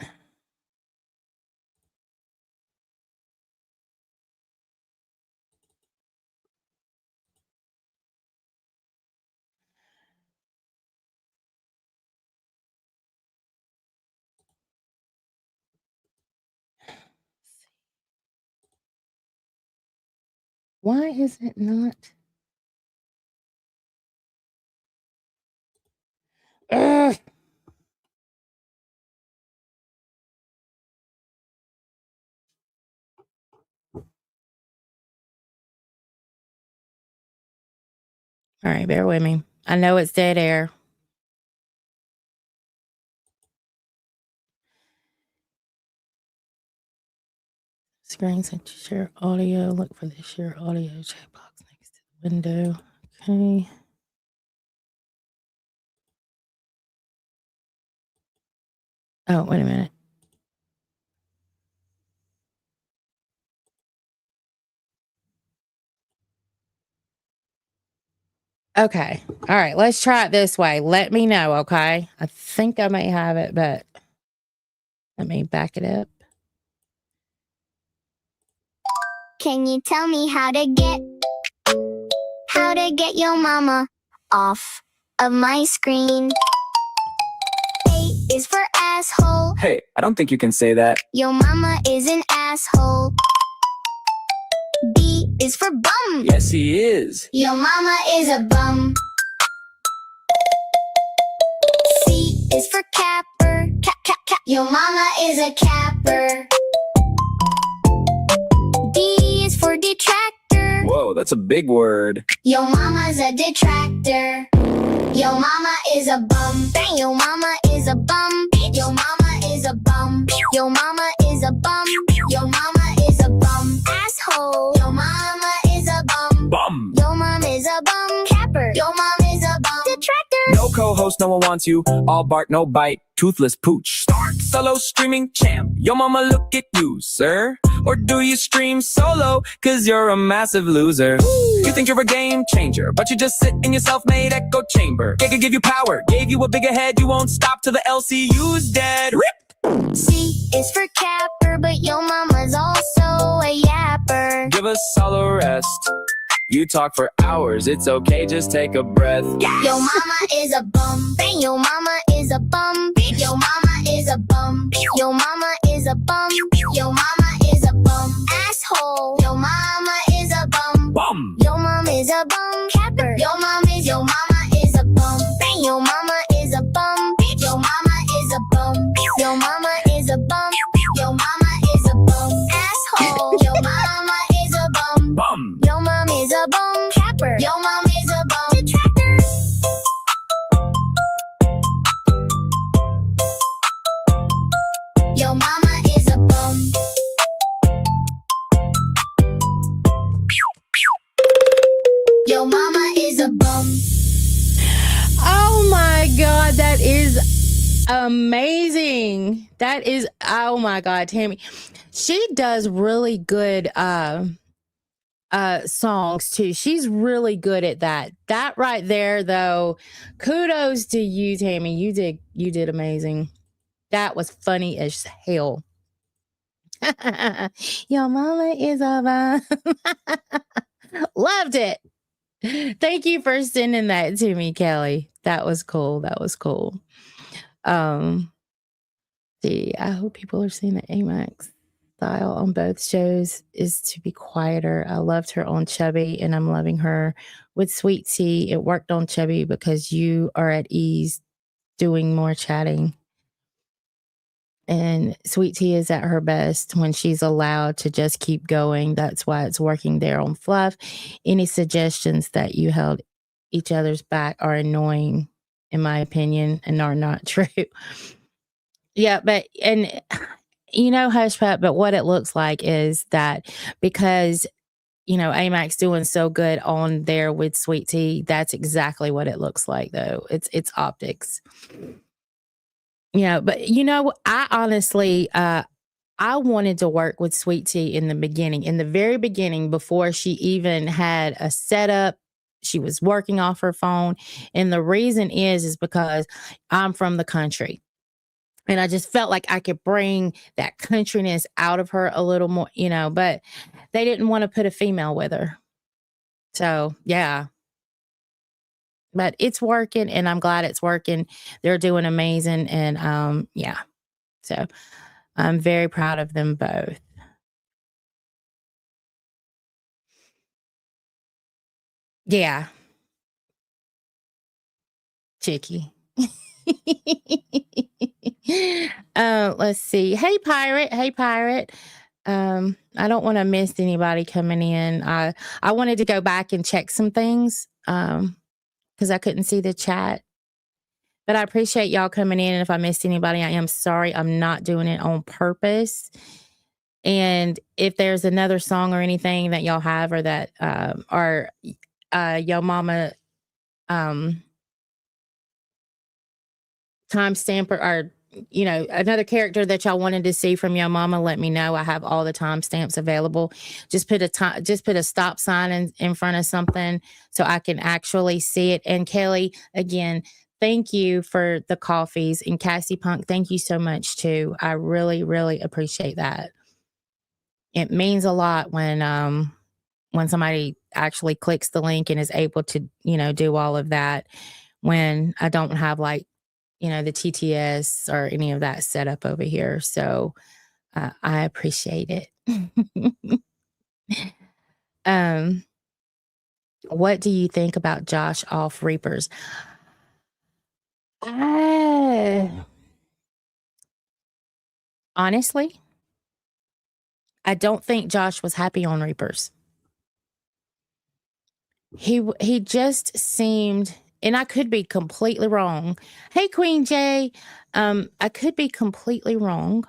Why is it not? Ugh. All right, bear with me. I know it's dead air. Screen set to share audio. Look for the share audio checkbox next to the window. Okay. Oh, wait a minute. Okay. All right. Let's try it this way. Let me know. Okay. I think I may have it, but let me back it up. Can you tell me how to get your mama off of my screen? A is for asshole. Hey, I don't think you can say that. Your mama is an asshole. B is for bum. Yes, he is. Your mama is a bum. C is for capper. Cap. Your mama is a capper. D is for detractor. Whoa, that's a big word. Your mama's a detractor. Your mama is a bum. Bang, your mama is a bum. Your mama is a bum. Your mama is a bum. Your mama is a bum. Asshole. Your mama is a bum. Bum. Your mom is a bum. Capper. Your mom is a bum. Detractor. No co-host, no one wants you. All bark, no bite. Toothless pooch. Start solo streaming champ. Your mama look at you, sir. Or do you stream solo? Cause you're a massive loser. You think you're a game changer, but you just sit in your self-made echo chamber. They could give you power, gave you a bigger head. You won't stop till the LCU's dead. Rip! C is for capper, but your mama's also a yapper. Give us all a rest. You talk for hours, it's okay, just take a breath. Your mama is a bum. Bang, your mama is a bum. Your mama is a bum. Your mama is a bum. Your mama is a bum. Asshole. Your mama is a bum. Bum. Your mom is a bum. Capper. Your mama is a bum. Bang, your mama is a bum. Your mama is a bum. Your mama is a bum. Your mama is a bum. Asshole. Your mama is a bum. Bum. Your mom is a bum. Capper. Your mom is a bum. Detractor. Your mama is a bum. Your mama is a bum. Oh my God. That is amazing. That is, oh my God, Tammy. She does really good songs too. She's really good at that. That right there though, kudos to you, Tammy. You did amazing. That was funny as hell. Your mama is a bum. Loved it. Thank you for sending that to me, Kelly. That was cool. See, I hope people are seeing the Amax style on both shows is to be quieter. I loved her on Chubby, and I'm loving her with Sweet Tea. It worked on Chubby because you are at ease doing more chatting. And Sweet Tea is at her best when she's allowed to just keep going. That's why it's working there on Fluff. Any suggestions that you held each other's back are annoying, in my opinion, and are not true. Yeah, but, and you know, Hush Pup, but what it looks like is that because, you know, Amax doing so good on there with Sweet Tea, that's exactly what it looks like, though. It's optics. Yeah, but you know, I honestly, I wanted to work with Sweet Tea in the very beginning, before she even had a setup. She was working off her phone. And the reason is because I'm from the country. And I just felt like I could bring that countryness out of her a little more, you know, but they didn't want to put a female with her. So, yeah. But it's working, and I'm glad it's working. They're doing amazing. And yeah. So I'm very proud of them both. Yeah. Chicky. Let's see. Hey pirate. Hey pirate. I don't want to miss anybody coming in. I wanted to go back and check some things because I couldn't see the chat. But I appreciate y'all coming in. And if I missed anybody, I am sorry. I'm not doing it on purpose. And if there's another song or anything that y'all have or that are Yo Mama timestamp or another character that y'all wanted to see from Yo Mama, let me know. I have all the timestamps available. Just put a stop sign in front of something so I can actually see it. And Kelly, again, thank you for the coffees. And Cassie Punk, thank you so much too. I really, really appreciate that. It means a lot when somebody actually clicks the link and is able to, do all of that when I don't have the TTS or any of that set up over here. So I appreciate it. What do you think about Josh off Reapers? Honestly, I don't think Josh was happy on Reapers. He just seemed, and I could be completely wrong. Hey, Queen J, I could be completely wrong.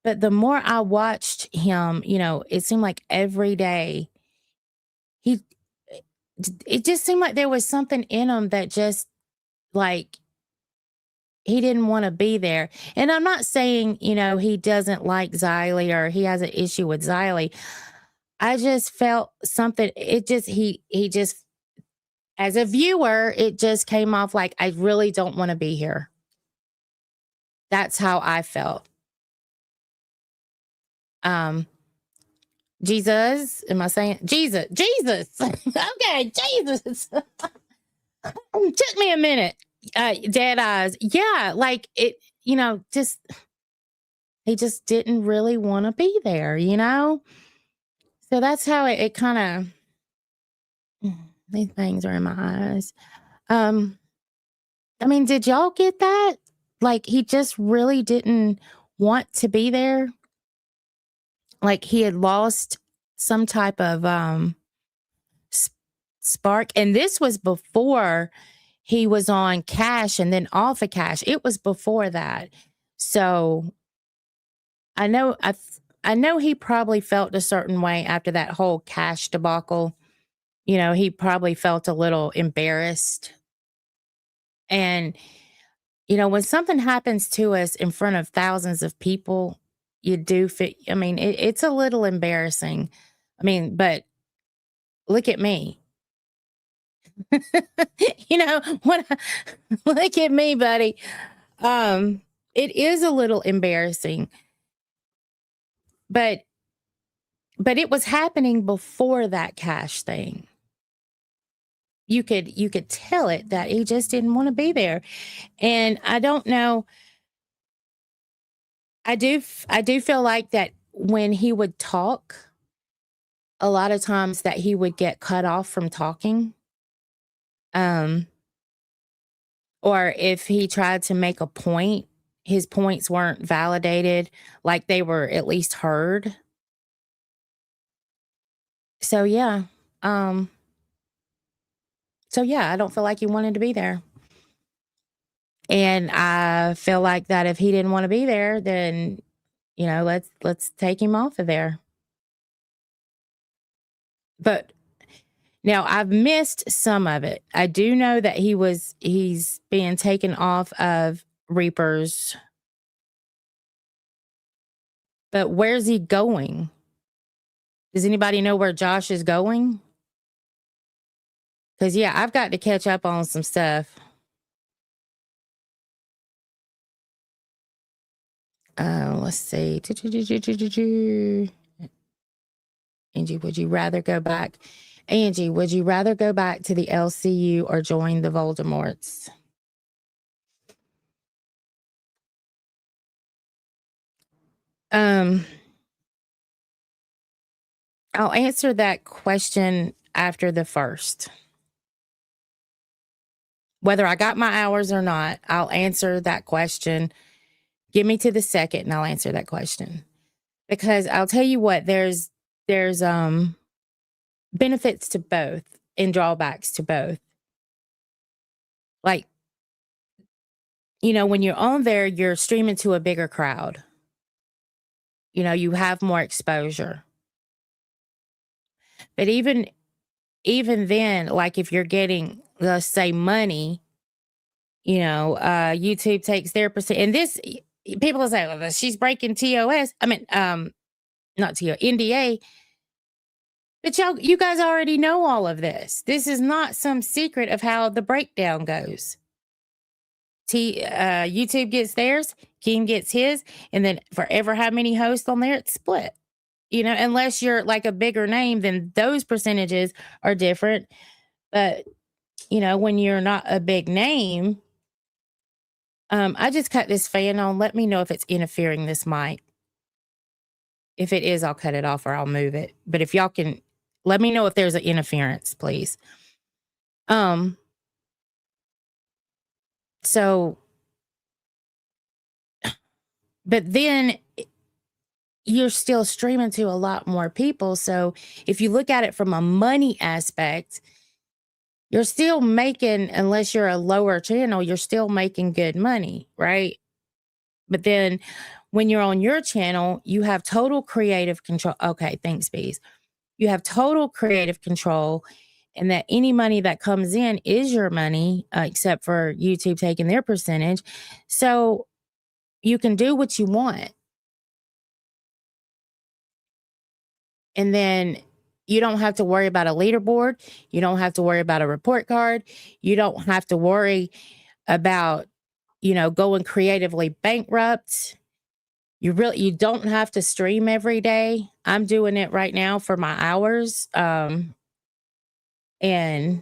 But the more I watched him, it seemed like every day it just seemed like there was something in him that just like he didn't want to be there. And I'm not saying, he doesn't like Xylee or he has an issue with Xylee. I just felt something. It just, he just, as a viewer, it just came off like, I really don't want to be here. That's how I felt. Jesus, am I saying Jesus? Okay, Jesus. Took me a minute. Dead eyes. Yeah, like it, just he just didn't really want to be there, So that's how it kind of these things are in my eyes. I mean, did y'all get that? Like he just really didn't want to be there. Like he had lost some type of spark. And this was before he was on Cash and then off of Cash. It was before that. So I know he probably felt a certain way after that whole Cash debacle. He probably felt a little embarrassed. And, when something happens to us in front of thousands of people, you do fit. I mean, it's a little embarrassing. I mean, but look at me. Look at me, buddy. It is a little embarrassing. But it was happening before that Cash thing. You could tell it that he just didn't want to be there. And I don't know. I do feel like that when he would talk, a lot of times that he would get cut off from talking. Or if he tried to make a point, his points weren't validated, like they were at least heard. So yeah. I don't feel like he wanted to be there. And I feel like that if he didn't want to be there, then let's take him off of there. But now I've missed some of it. I do know that he's being taken off of Reapers. But where's he going? Does anybody know where Josh is going? Because I've got to catch up on some stuff. Let's see. Angie, would you rather go back? Angie, would you rather go back to the LCU or join the Voldemorts? I'll answer that question after the 1st. Whether I got my hours or not, I'll answer that question. Give me to the 2nd and I'll answer that question. Because I'll tell you what, there's benefits to both and drawbacks to both. Like, when you're on there, you're streaming to a bigger crowd. You have more exposure. But even then, like if you're getting, let's say, money, YouTube takes their percent. And this, people will say, well, she's breaking TOS. I mean, not TO, NDA. But you guys already know all of this. This is not some secret of how the breakdown goes. YouTube gets theirs, Keem gets his, and then forever how many hosts on there, it's split. Unless you're like a bigger name, then those percentages are different. But, when you're not a big name, I just cut this fan on. Let me know if it's interfering this mic. If it is, I'll cut it off or I'll move it. But if y'all can, let me know if there's an interference, please. So, but then you're still streaming to a lot more people. So if you look at it from a money aspect, you're still making, unless you're a lower channel, you're still making good money, right? But then when you're on your channel, you have total creative control. Okay, thanks, Bees. You have total creative control, and that any money that comes in is your money, except for YouTube taking their percentage. So you can do what you want. And then you don't have to worry about a leaderboard. You don't have to worry about a report card. You don't have to worry about, going creatively bankrupt. You don't have to stream every day. I'm doing it right now for my hours. But I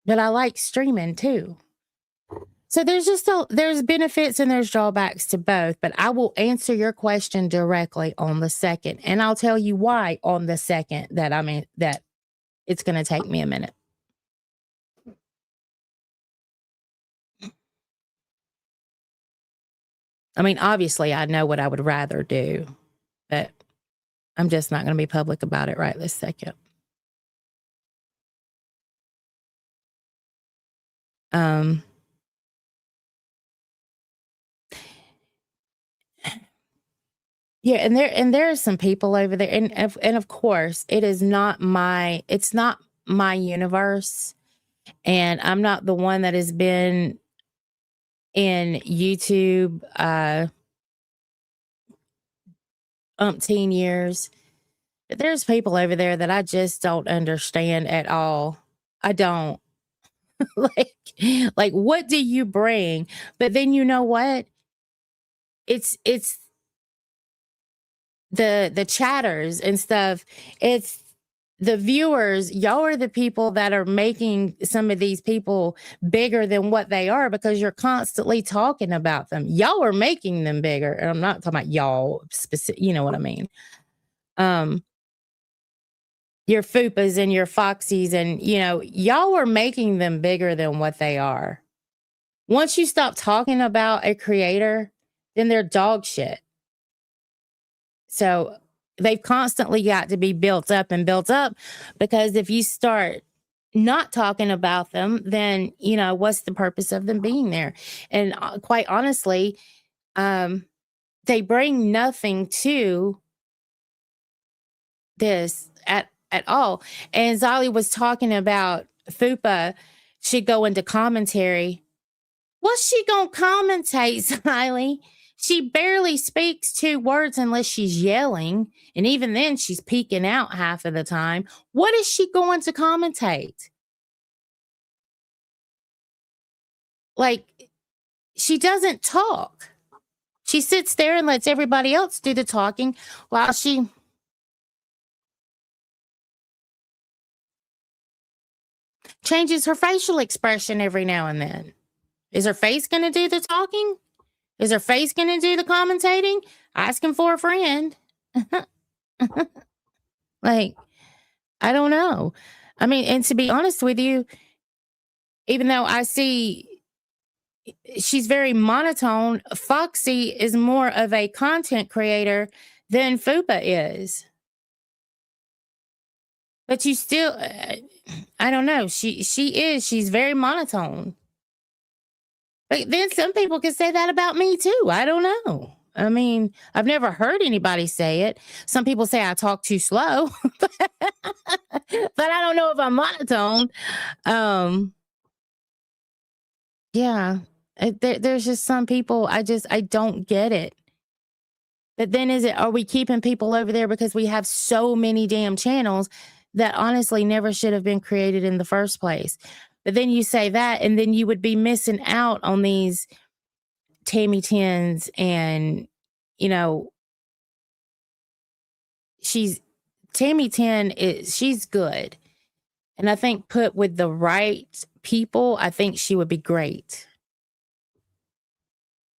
like streaming too. So there's benefits and there's drawbacks to both, but I will answer your question directly on the 2nd. And I'll tell you why on the 2nd that it's going to take me a minute. I mean, obviously I know what I would rather do, but I'm just not going to be public about it right this second. Yeah, and there are some people over there, and of course, it's not my universe, and I'm not the one that has been in YouTube umpteen years. But there's people over there that I just don't understand at all. I don't. like what do you bring? But then you know what? It's the chatters and stuff. It's the viewers. Y'all are the people that are making some of these people bigger than what they are, because you're constantly talking about them. Y'all are making them bigger. And I'm not talking about y'all specific, you know what I mean? Your Fupas and your Foxies, and y'all are making them bigger than what they are. Once you stop talking about a creator, then they're dog shit. So they've constantly got to be built up, because if you start not talking about them, then, what's the purpose of them being there? And quite honestly, they bring nothing to this at all. And Zali was talking about Fupa should go into commentary. What's she gonna commentate, Zali? She barely speaks 2 words unless she's yelling. And even then, she's peeking out half of the time. What is she going to commentate? Like, she doesn't talk. She sits there and lets everybody else do the talking while she... changes her facial expression every now and then. Is her face going to do the talking? Is her face going to do the commentating? Asking for a friend. Like, I don't know. I mean, and to be honest with you, even though I see she's very monotone, Foxy is more of a content creator than Fupa is. But you still, I don't know. She's very monotone. But then some people can say that about me too. I don't know. I mean, I've never heard anybody say it. Some people say I talk too slow, but I don't know if I'm monotone. Yeah, there's just some people I don't get it. But then are we keeping people over there because we have so many damn channels that honestly never should have been created in the first place? But then you say that, and then you would be missing out on these Tammy 10s, and you know, Tammy 10 she's good. And I think put with the right people, I think she would be great.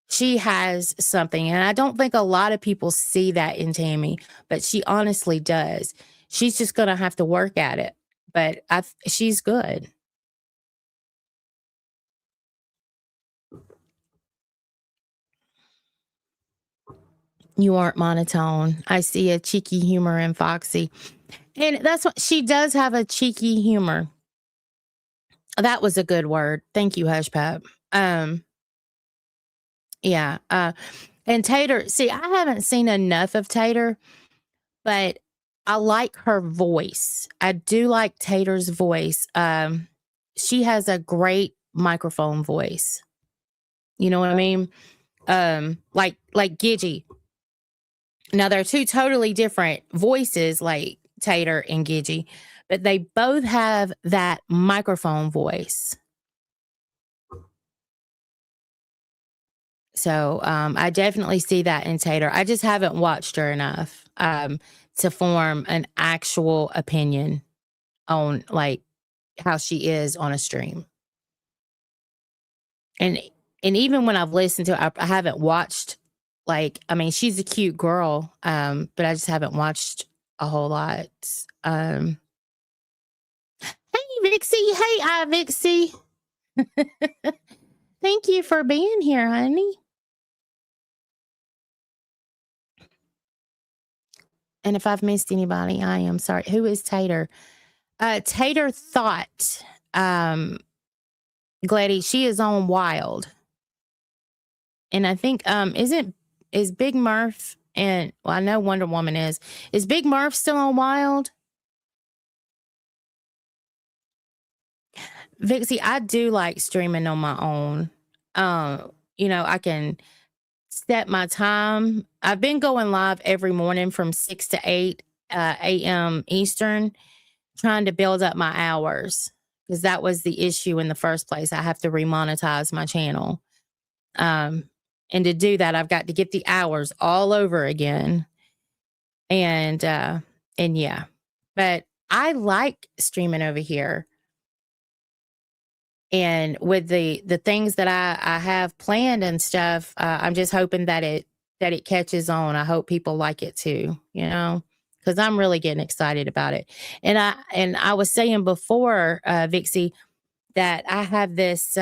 She has something, and I don't think a lot of people see that in Tammy, but she honestly does. She's just going to have to work at it, but she's good. You aren't monotone. I see a cheeky humor in Foxy. And that's what she does, have a cheeky humor. That was a good word. Thank you, Hush Pup. Yeah. And Tater, see, I haven't seen enough of Tater, but I like her voice. I do like Tater's voice. She has a great microphone voice. You know what I mean? Like Gidgy. Now they're two totally different voices, like Tater and Gidgy, but they both have that microphone voice. So I definitely see that in Tater. I just haven't watched her enough to form an actual opinion on like how she is on a stream. And even when I've listened to her, I haven't watched, like, I mean, she's a cute girl, but I just haven't watched a whole lot. Hey, Vixie. Hey, Vixie. Thank you for being here, honey. And if I've missed anybody, I am sorry. Who is Tater? Tater Thought. Gladys, she is on Wild. And I think, is Big Murph, and well, I know Wonder Woman is. Is Big Murph still on Wild? Vixie, I do like streaming on my own. You know, I can set my time. I've been going live every morning from 6 to 8 a.m. Eastern, trying to build up my hours, because that was the issue in the first place. I have to remonetize my channel. And to do that, I've got to get the hours all over again. And yeah, but I like streaming over here. And with the things that I have planned and stuff, I'm just hoping that it catches on. I hope people like it too, you know, because I'm really getting excited about it. And I was saying before, Vixie, that I have this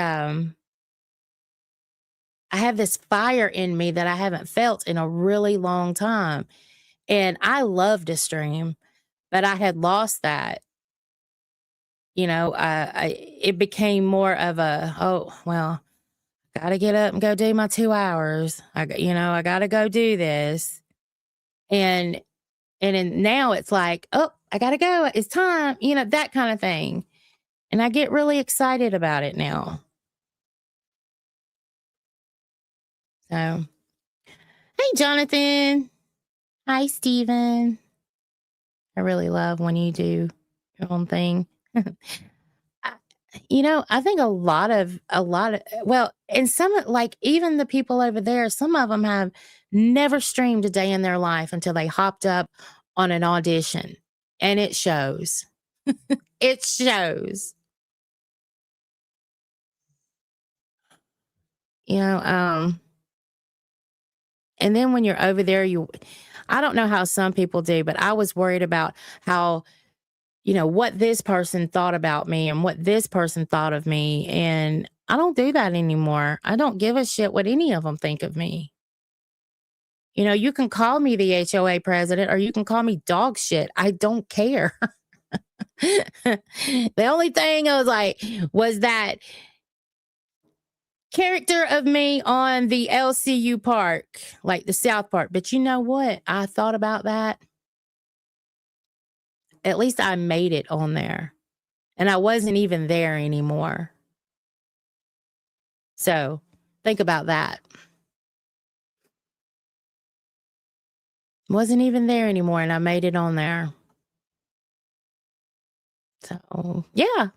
fire in me that I haven't felt in a really long time. And I love to stream, but I had lost that. You know, it became more of a, oh, well, gotta get up and go do my 2 hours. I gotta go do this. And now it's like, oh, I gotta go. It's time, you know, that kind of thing. And I get really excited about it now. So, hey, Jonathan. Hi, Steven. I really love when you do your own thing. You know, I think a lot of, well, and some, like, even the people over there, some of them have never streamed a day in their life until they hopped up on an audition, and it shows. It shows. You know, and then when you're over there, I don't know how some people do, but I was worried about how, what this person thought about me and what this person thought of me. And I don't do that anymore. I don't give a shit what any of them think of me. You can call me the HOA president or you can call me dog shit. I don't care. The only thing I was like, was that character of me on the LCU park, like the South Park. But you know what? I thought about that. At least I made it on there. And I wasn't even there anymore. So think about that. Wasn't even there anymore, and I made it on there. So, yeah.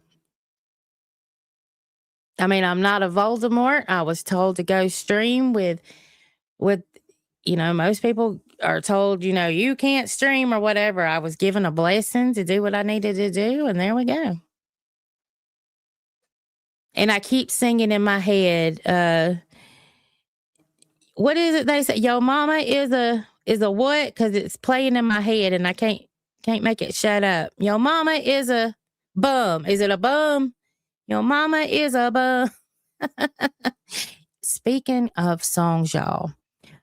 I mean, I'm not a Voldemort. I was told to go stream with most people are told, you can't stream or whatever. I was given a blessing to do what I needed to do, and there we go. And I keep singing in my head, what is it they say? Yo mama is a what? Because it's playing in my head and I can't make it shut up. Yo mama is a bum. Is it a bum? Yo mama is a bum. Speaking of songs, y'all,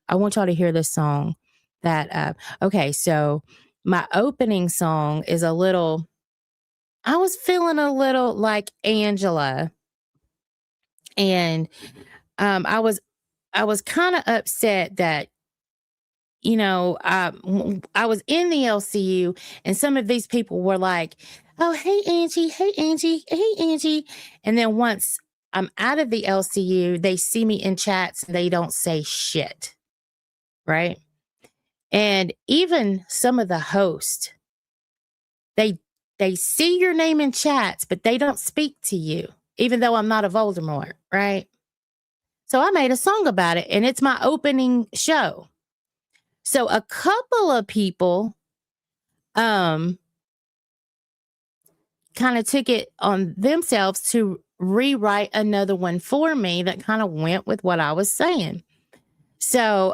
I want y'all to hear this song that, okay, so my opening song is I was feeling a little like Angela. And I was kind of upset that, I was in the LCU and some of these people were like, oh, hey, Angie, hey, Angie, hey, Angie. And then once I'm out of the LCU, they see me in chats and they don't say shit. Right. And even some of the hosts, they see your name in chats, but they don't speak to you, even though I'm not a Voldemort. Right. So I made a song about it and it's my opening show. So a couple of people kind of took it on themselves to rewrite another one for me that kind of went with what I was saying. So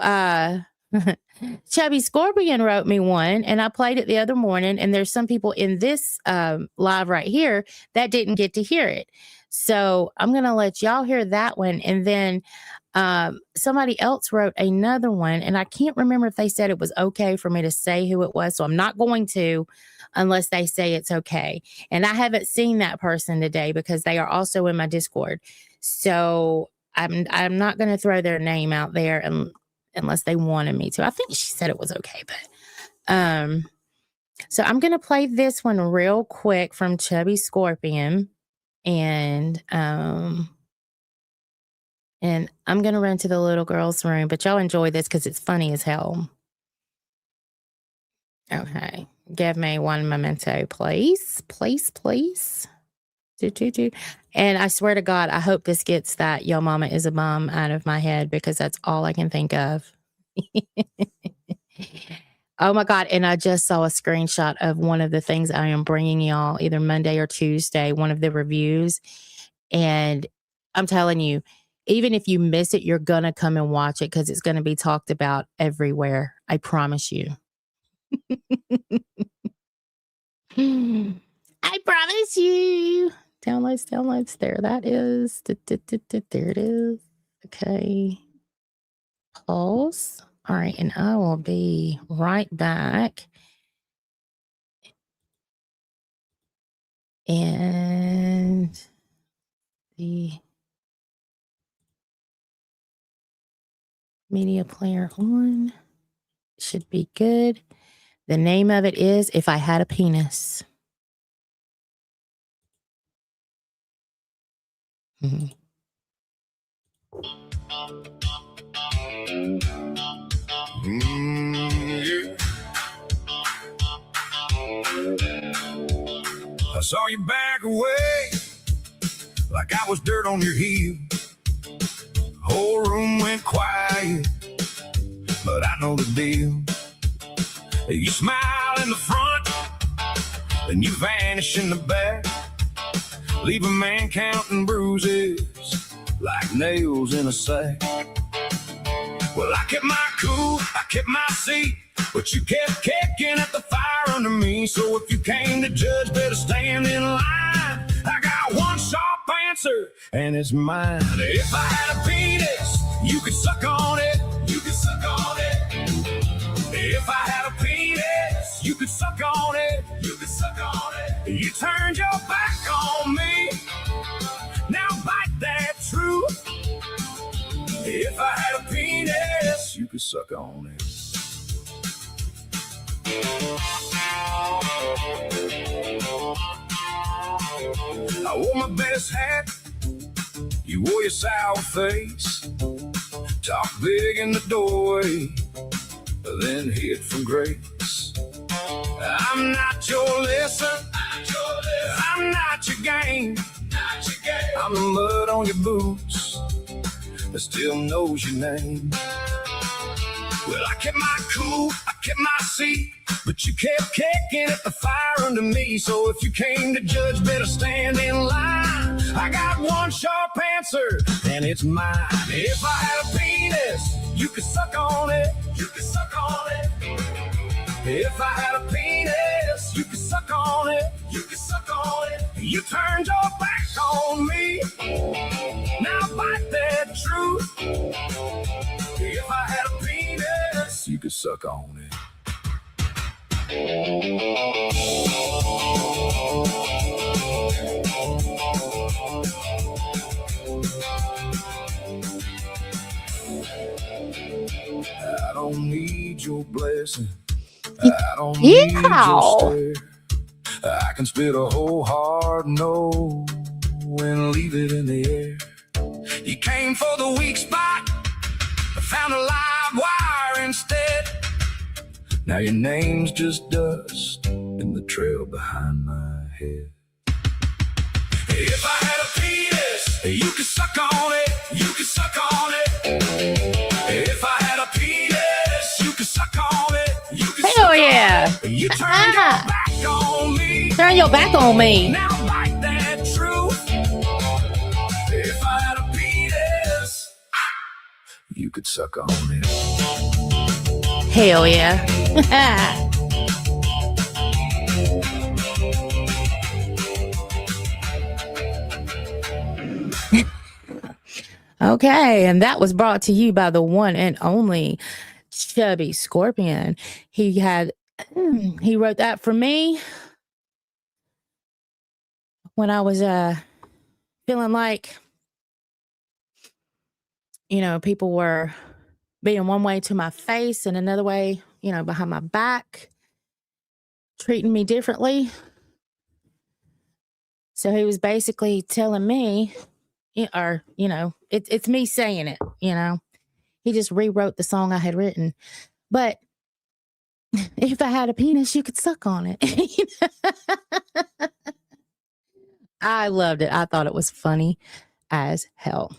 Chubby Scorpion wrote me one and I played it the other morning, and there's some people in this live right here that didn't get to hear it. So I'm going to let y'all hear that one. And then somebody else wrote another one, and I can't remember if they said it was okay for me to say who it was. So I'm not going to unless they say it's okay. And I haven't seen that person today because they are also in my Discord. So I'm not going to throw their name out there unless they wanted me to. I think she said it was okay, but so I'm going to play this one real quick from Chubby Scorpion. And I'm going to run to the little girl's room, but y'all enjoy this because it's funny as hell. Okay. Give me one memento, please. Please, please. And I swear to God, I hope this gets that Yo Mama is a Bum out of my head because that's all I can think of. Oh my God. And I just saw a screenshot of one of the things I am bringing y'all either Monday or Tuesday, one of the reviews. And I'm telling you, even if you miss it, you're going to come and watch it because it's going to be talked about everywhere. I promise you. I promise you. Downloads. There that is. There it is. Okay. Pause. All right. And I will be right back. And the media player on should be good. The name of it is If I Had a Penis. Mm-hmm. Yeah. I saw you back away like I was dirt on your heel. Whole room went quiet, but I know the deal. You smile in the front, then you vanish in the back. Leave a man counting bruises like nails in a sack. Well, I kept my cool, I kept my seat, But you kept kicking at the fire under me. So if you came to judge, better stand in line. I got one sharp answer, and it's mine. If I had a penis, you could suck on it. You could suck on it. If I had a penis, you could suck on it. You could suck on it. You turned your back on me. Now bite that truth. If I had a penis, you could suck on it. I wore my best hat. You wore your sour face. Talk big in the doorway, then hid from grace. I'm not your lesson. I'm not your game. I'm the mud on your boots that still knows your name. Well, I kept my cool, I kept my seat, but you kept kicking at the fire under me. So if you came to judge, better stand in line. I got one sharp answer, and it's mine. If I had a penis, you could suck on it. You could suck on it. If I had a penis, you could suck on it. You could suck on it. You turned your back on me. Now bite that truth. If I had a penis, you could suck on it. I don't need your blessing. I don't need your stare. I can spit a whole hard no and leave it in the air. You came for the weak spot, but found a live wire instead. Now your name's just dust in the trail behind my head. If I had a penis, you could suck on it. You could suck on it. If I had a penis, you could suck on it. You could Hell suck yeah. on it. You turned your back on me. Turn your back on me. Now bite that truth. If I had a penis, you could suck on it. Hell yeah. Okay, and that was brought to you by the one and only Chubby Scorpion. He wrote that for me when I was feeling like, people were being one way to my face and another way, behind my back, treating me differently. So he was basically telling me, it's me saying it, He just rewrote the song I had written. But if I had a penis, you could suck on it. I loved it. I thought it was funny as hell.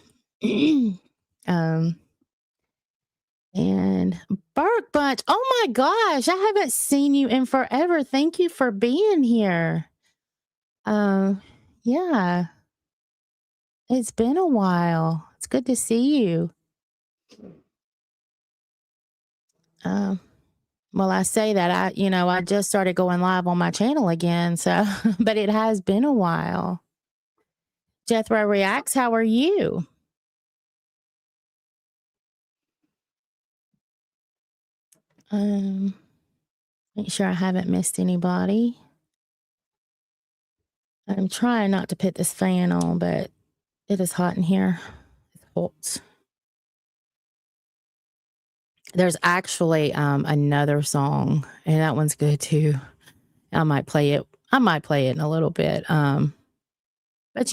And Burke Bunch, oh my gosh, I haven't seen you in forever. Thank you for being here. Yeah. It's been a while. It's good to see you. Well, I say that I just started going live on my channel again, so but it has been a while. Jethro Reacts, how are you? Make sure I haven't missed anybody. I'm trying not to put this fan on, but it is hot in here. It's hot. There's actually another song, and that one's good too. I might play it in a little bit. But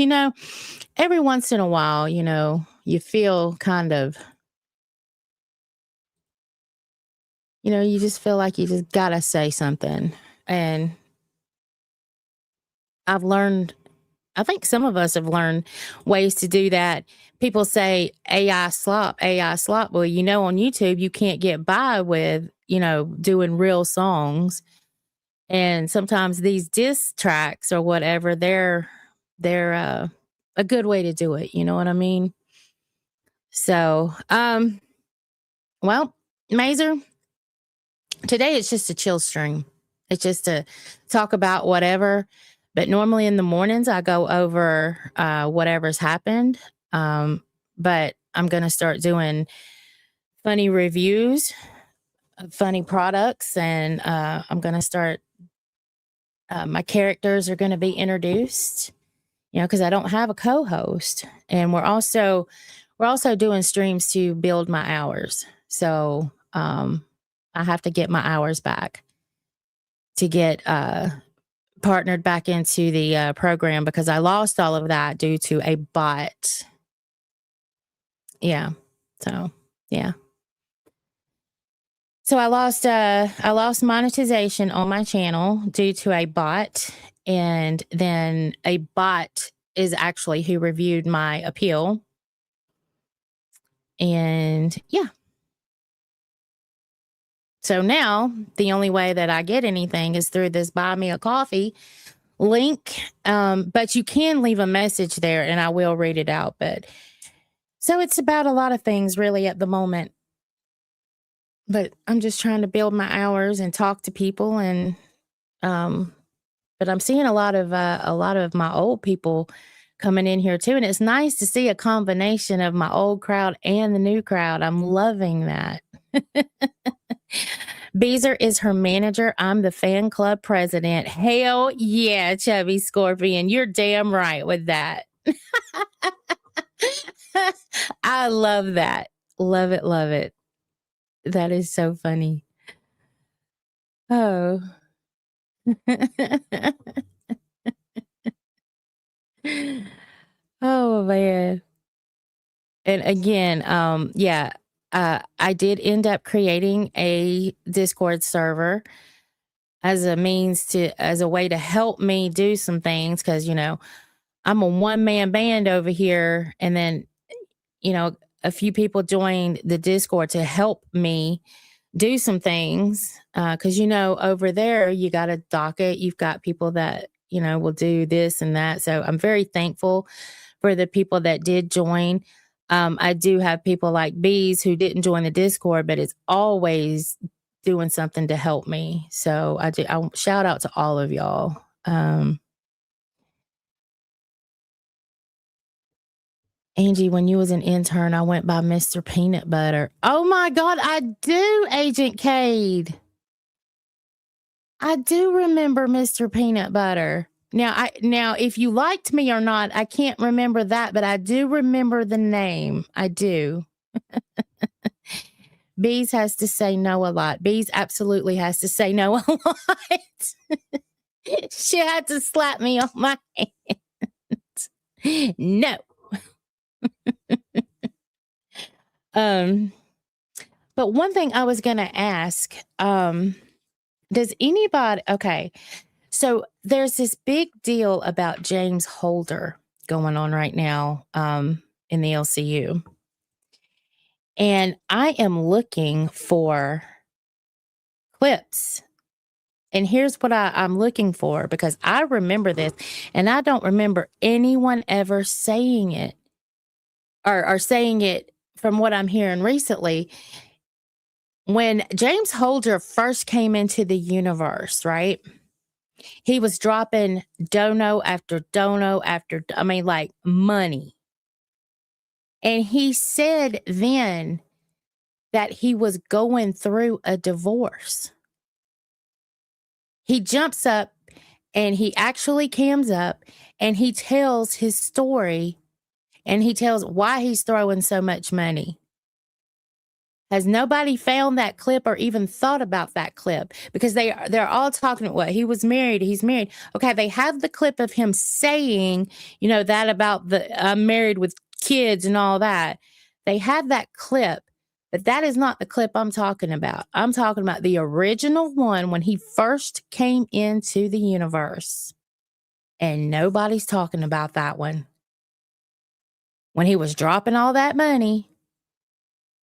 every once in a while, you feel kind of, you just feel like you just gotta say something. And I think some of us have learned ways to do that. People say AI slop. Well, on YouTube, you can't get by with, doing real songs. And sometimes these diss tracks or whatever, they're a good way to do it. You know what I mean? So, well, Mazer, Today it's just a chill stream. It's just to talk about whatever. But normally in the mornings I go over whatever's happened. But I'm gonna start doing funny reviews of funny products, and I'm gonna start. My characters are gonna be introduced. Because I don't have a co-host, and we're also doing streams to build my hours. So I have to get my hours back to get partnered back into the program, because I lost all of that due to a bot. Yeah. So yeah. So I lost monetization on my channel due to a bot, and then a bot is actually who reviewed my appeal. And yeah. So now the only way that I get anything is through this Buy Me a Coffee link. But you can leave a message there and I will read it out. But so it's about a lot of things really at the moment. But I'm just trying to build my hours and talk to people, and but I'm seeing a lot of my old people coming in here too, and it's nice to see a combination of my old crowd and the new crowd. I'm loving that. Beezer is her manager. I'm the fan club president. Hell yeah, Chubby Scorpion. You're damn right with that. I love that. Love it, love it. That is so funny. Oh. Oh man. And again, I did end up creating a Discord server as a way to help me do some things, because I'm a one-man band over here, and then a few people joined the Discord to help me do some things, because over there you got a docket, you've got people that will do this and that. So I'm very thankful for the people that did join. I do have people like Bees who didn't join the Discord, but is always doing something to help me. So I'll shout out to all of y'all. Angie, when you was an intern, I went by Mr. Peanut Butter. Oh my God, I do, Agent Cade. I do remember Mr. Peanut Butter. Now, if you liked me or not, I can't remember that, but I do remember the name. I do. Bees has to say no a lot. Bees absolutely has to say no a lot. She had to slap me on my hand. No. But one thing I was going to ask, does anybody, okay, so there's this big deal about James Holder going on right now in the LCU. And I am looking for clips. And here's what I'm looking for, because I remember this, and I don't remember anyone ever saying it or saying it from what I'm hearing recently. When James Holder first came into the universe, right? He was dropping dono after dono after, like money. And he said then that he was going through a divorce. He jumps up and he actually cams up and he tells his story, and he tells why he's throwing so much money. Has nobody found that clip or even thought about that clip? Because they're all talking about what he was married. He's married. Okay, they have the clip of him saying, that about I'm married with kids and all that. They have that clip, but that is not the clip I'm talking about. I'm talking about the original one when he first came into the universe. And nobody's talking about that one. When he was dropping all that money.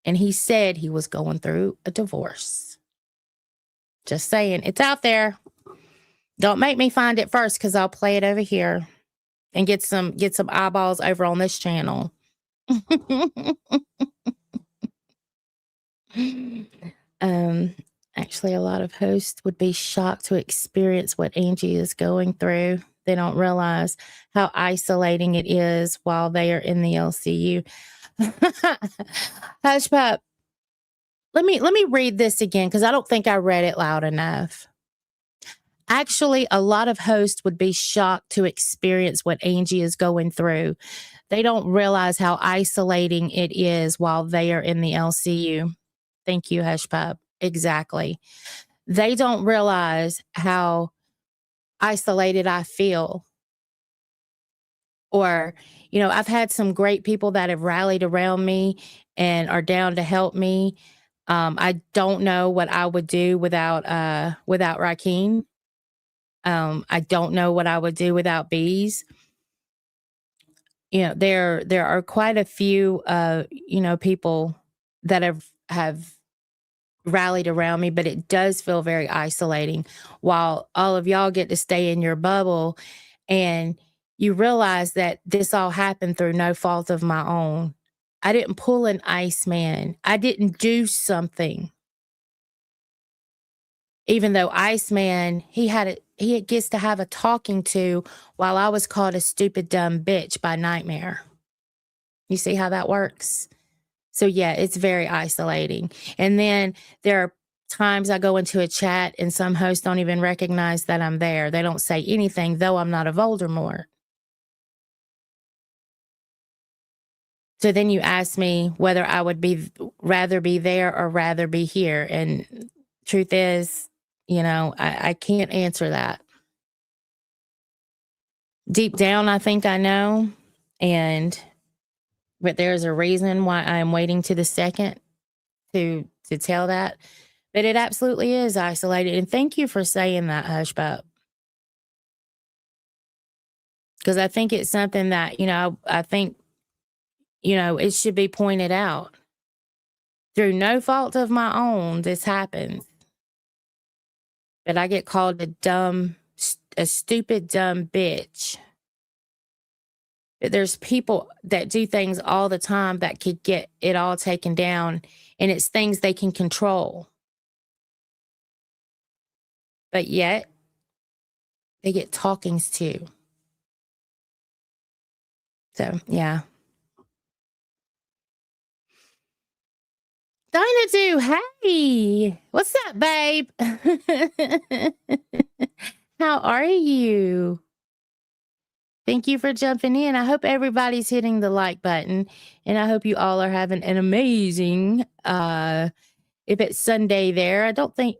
And he said he was going through a divorce. Just saying, it's out there. Don't make me find it first, because I'll play it over here and get some eyeballs over on this channel. Actually, a lot of hosts would be shocked to experience what Angie is going through. They don't realize how isolating it is while they are in the LCU. Hush Pup, let me read this again because I don't think I read it loud enough. Actually, a lot of hosts would be shocked to experience what Angie is going through. They don't realize how isolating it is while they are in the LCU. Thank you, Hush Pup. Exactly. They don't realize how isolated I feel. Or, I've had some great people that have rallied around me and are down to help me. I don't know what I would do without Rakeem. I don't know what I would do without Bees. There are quite a few people that have rallied around me, but it does feel very isolating while all of y'all get to stay in your bubble and you realize that this all happened through no fault of my own. I didn't pull an Iceman. I didn't do something. Even though Iceman, he gets to have a talking to while I was called a stupid dumb bitch by Nightmare. You see how that works? So yeah, it's very isolating. And then there are times I go into a chat and some hosts don't even recognize that I'm there. They don't say anything, though I'm not a Voldemort. So then you ask me whether I would rather be there or rather be here. And truth is, I can't answer that. Deep down, I think I know. But there's a reason why I'm waiting to the second to tell that. But it absolutely is isolated. And thank you for saying that, Hush Pup. Because I think it's something that, I think, it should be pointed out. Through no fault of my own, this happens. But I get called a stupid, dumb bitch. But there's people that do things all the time that could get it all taken down, and it's things they can control. But yet, they get talkings too. So, yeah. Dinah Do, hey, what's up, babe? How are you? Thank you for jumping in. I hope everybody's hitting the like button, and I hope you all are having an amazing, if it's Sunday there. I don't think,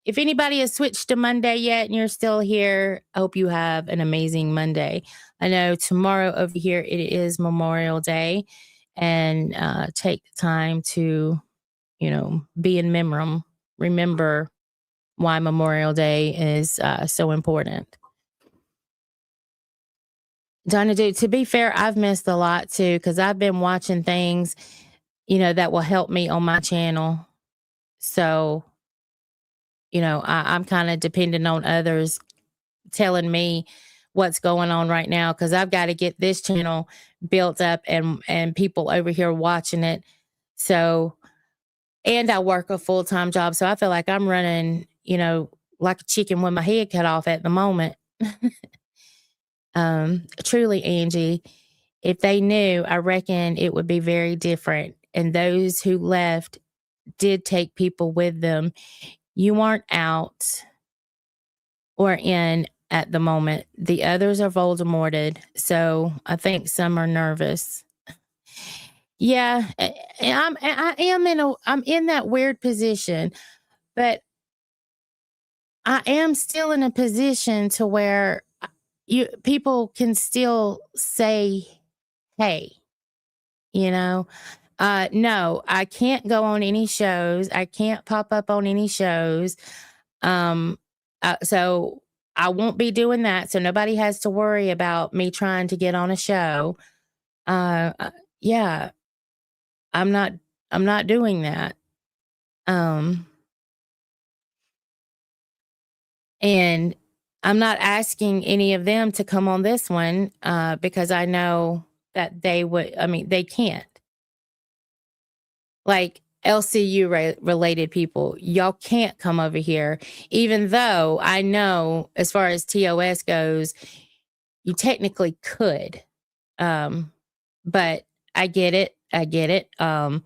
if anybody has switched to Monday yet and you're still here, I hope you have an amazing Monday. I know tomorrow over here, it is Memorial Day, and take the time to, be in memoriam. Remember why Memorial Day is so important. Donna, dude, to be fair, I've missed a lot too, because I've been watching things, that will help me on my channel. So, I'm kind of dependent on others telling me what's going on right now, because I've got to get this channel built up and people over here watching it. So, and I work a full-time job. So I feel like I'm running, like a chicken with my head cut off at the moment. Truly, Angie, if they knew, I reckon it would be very different. And those who left did take people with them. You aren't out or in at the moment. The others are Voldemorted. So I think some are nervous. Yeah, and I'm in that weird position, but I am still in a position to where people can still say, hey, no, I can't go on any shows. I can't pop up on any shows. So I won't be doing that. So nobody has to worry about me trying to get on a show. Yeah, I'm not doing that. And I'm not asking any of them to come on this one because I know that they can't. Like, LCU related people, y'all can't come over here, even though I know as far as TOS goes, you technically could. But I get it. I get it. You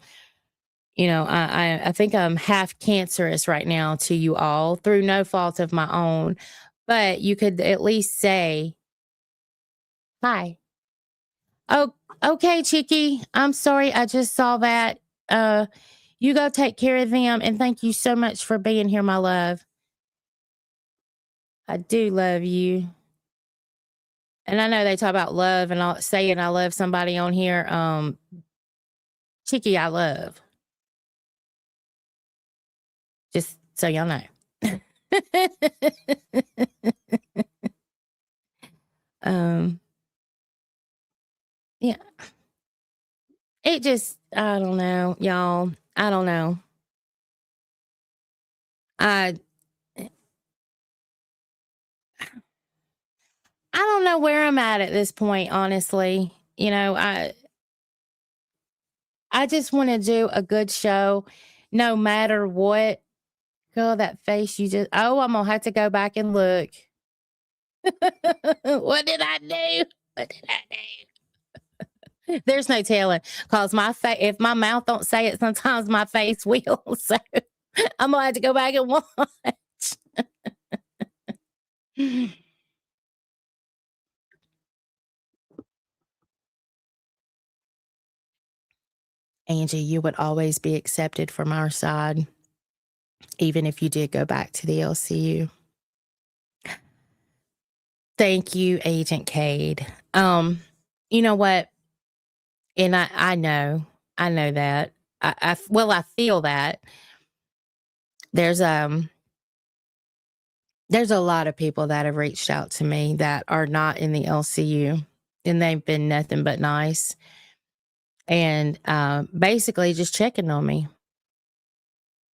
know, I think I'm half cancerous right now to you all through no fault of my own, but you could at least say hi. Oh, okay, Chicky. I'm sorry. I just saw that. You go take care of them, and thank you so much for being here, my love. I do love you. And I know they talk about love and all saying I love somebody on here. Chicky, I love. Just so y'all know. Yeah. It just, I don't know, y'all. I don't know. I don't know where I'm at this point, honestly. You know, I just want to do a good show no matter what. Girl, that face you just, oh, I'm going to have to go back and look. What did I do? What did I do? There's no telling, because my face, if my mouth don't say it, sometimes my face will. So I'm going to have to go back and watch. Angie, you would always be accepted from our side, even if you did go back to the LCU. Thank you, Agent Cade. You know what? And I know that. I feel that. There's a lot of people that have reached out to me that are not in the LCU, and they've been nothing but nice. And basically just checking on me.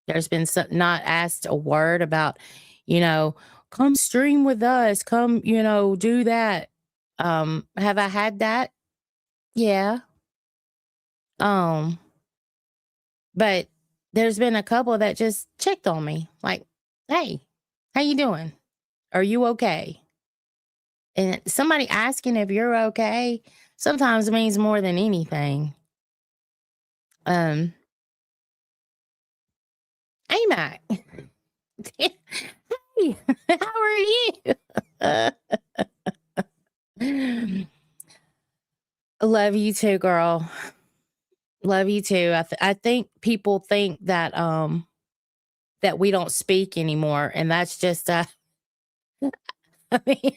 There's been not asked a word about, you know, come stream with us, come, you know, do that. Have I had that? Yeah. But there's been a couple that just checked on me, like, hey, how you doing? Are you okay? And somebody asking if you're okay sometimes means more than anything. Hey, Mac. Hey, how are you? Love you too, girl. Love you too. I think people think that that we don't speak anymore, and that's just I mean,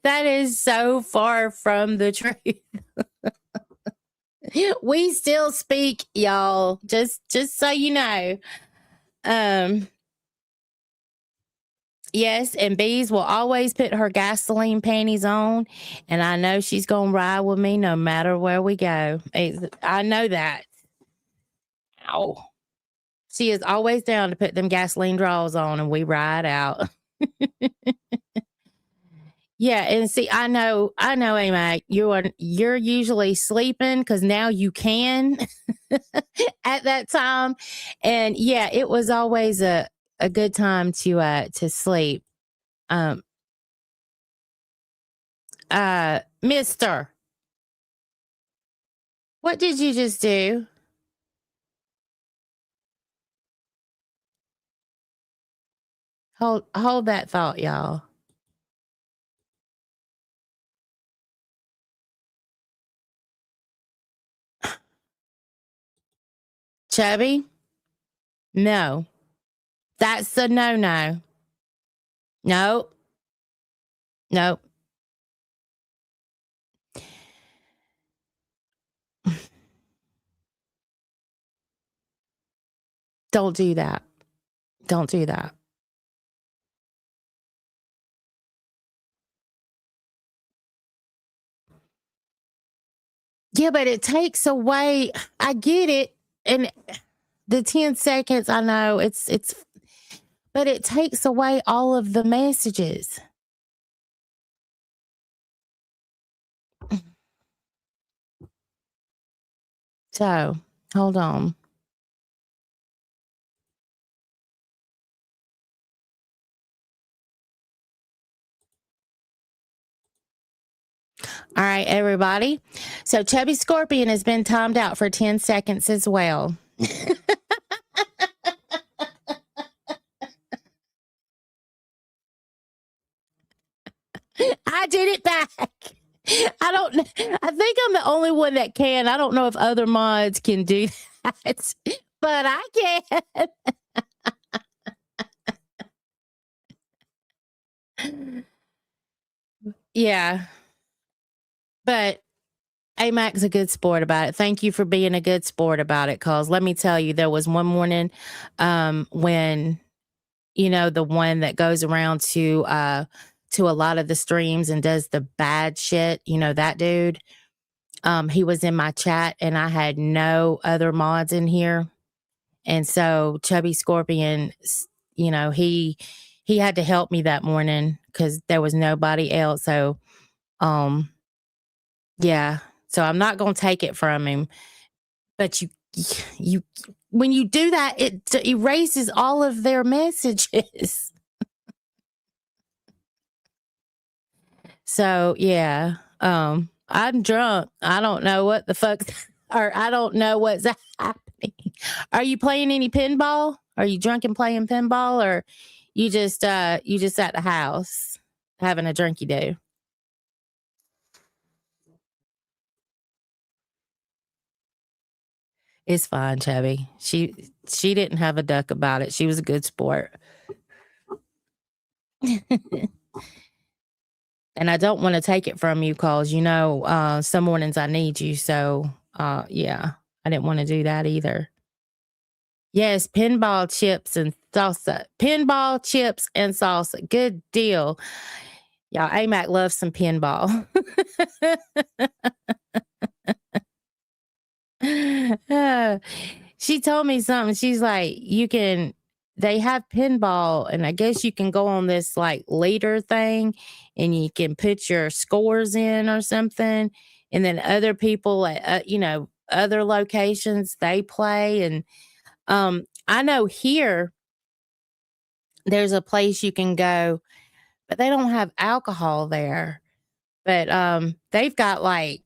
that is so far from the truth. We still speak, y'all. Just so you know. Yes, and Bees will always put her gasoline panties on, and I know she's gonna ride with me no matter where we go. I know that. Ow. She is always down to put them gasoline draws on, and we ride out. Yeah, and see, I know, Amac, you're usually sleeping because now you can at that time, and yeah, it was always a good time to sleep. Mister, what did you just do? Hold that thought, y'all. Chubby? No. That's the no. Nope. Nope. Don't do that. Don't do that. Yeah, but it takes away. I get it. And the 10 seconds, I know it's, but it takes away all of the messages. So hold on. All right, everybody. So Chubby Scorpion has been timed out for 10 seconds as well. I did it back. I don't know. I think I'm the only one that can. I don't know if other mods can do that, but I can. Yeah. But AMAC's a good sport about it. Thank you for being a good sport about it. Cause let me tell you, there was one morning when, you know, the one that goes around to a lot of the streams and does the bad shit, you know, that dude. He was in my chat and I had no other mods in here. And so Chubby Scorpion, you know, he had to help me that morning because there was nobody else. So yeah. So I'm not gonna take it from him. But you when you do that, it erases all of their messages. So yeah. I'm drunk. I don't know what the fuck, or I don't know what's happening. Are you playing any pinball? Are you drunk and playing pinball, or you just at the house having a drinky do? It's fine, Chubby. She didn't have a duck about it. She was a good sport. And I don't want to take it from you because, you know, some mornings I need you. So, yeah, I didn't want to do that either. Yes, pinball chips and salsa. Pinball chips and salsa. Good deal. Y'all, AMAC loves some pinball. She told me something. She's like, they have pinball, and I guess you can go on this like leader thing and you can put your scores in or something. And then other people at, you know, other locations, they play. And I know here there's a place you can go, but they don't have alcohol there. But they've got like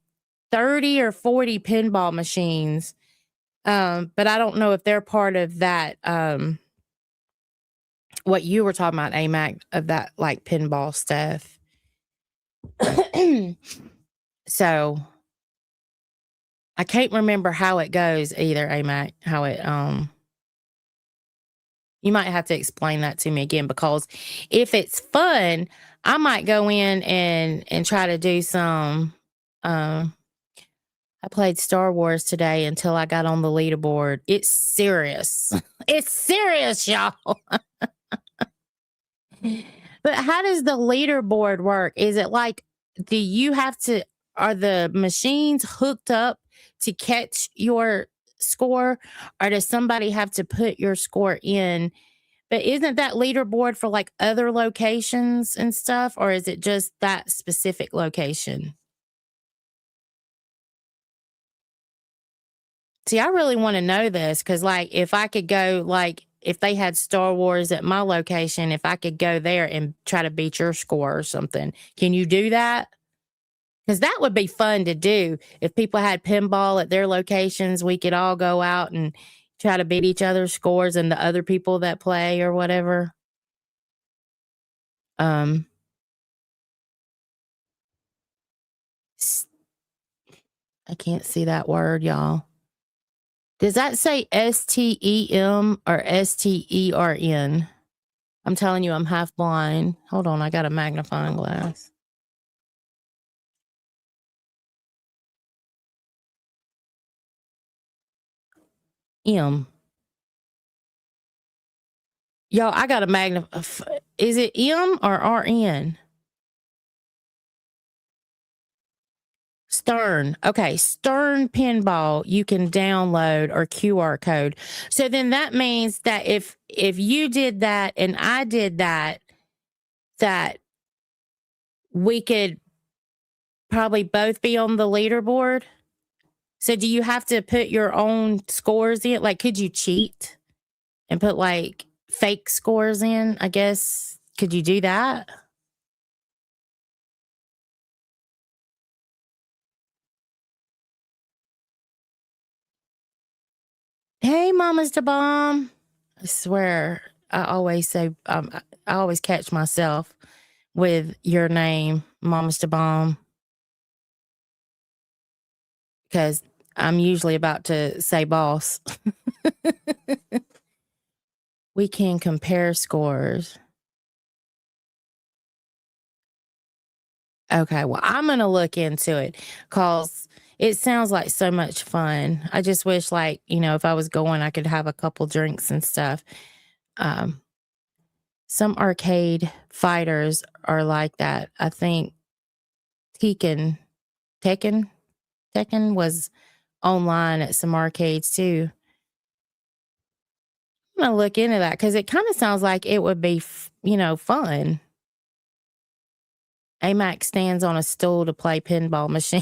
30 or 40 pinball machines. But I don't know if they're part of that what you were talking about, AMAC, of that like pinball stuff. So I can't remember how it goes either, AMAC, how it you might have to explain that to me again, because if it's fun, I might go in and try to do some I played Star Wars today until I got on the leaderboard. It's serious. It's serious, y'all. But how does the leaderboard work? Is it like, are the machines hooked up to catch your score, or does somebody have to put your score in? But isn't that leaderboard for like other locations and stuff, or is it just that specific location? See, I really want to know this because, like, if I could go, like, if they had Star Wars at my location, if I could go there and try to beat your score or something, can you do that? Because that would be fun to do. If people had pinball at their locations, we could all go out and try to beat each other's scores and the other people that play or whatever. I can't see that word, y'all. Does that say STEM or STERN? I'm telling you, I'm half blind. Hold on, I got a magnifying glass. M. Y'all, I got a is it M or RN? Stern. Okay, Stern pinball you can download, or QR code. So then that means that if you did that and I did that we could probably both be on the leaderboard. So do you have to put your own scores in? Like, could you cheat and put like fake scores in? I guess, could you do that? Mama's the bomb. I swear, I always say, I always catch myself with your name, Mama's the bomb, because I'm usually about to say boss. We can compare scores. Okay, well, I'm going to look into it because it sounds like so much fun. I just wish, like, if I was going, I could have a couple drinks and stuff. Some arcade fighters are like that. I think Tekken was online at some arcades too. I'm going to look into that because it kind of sounds like it would be, fun. AMAC stands on a stool to play pinball machine.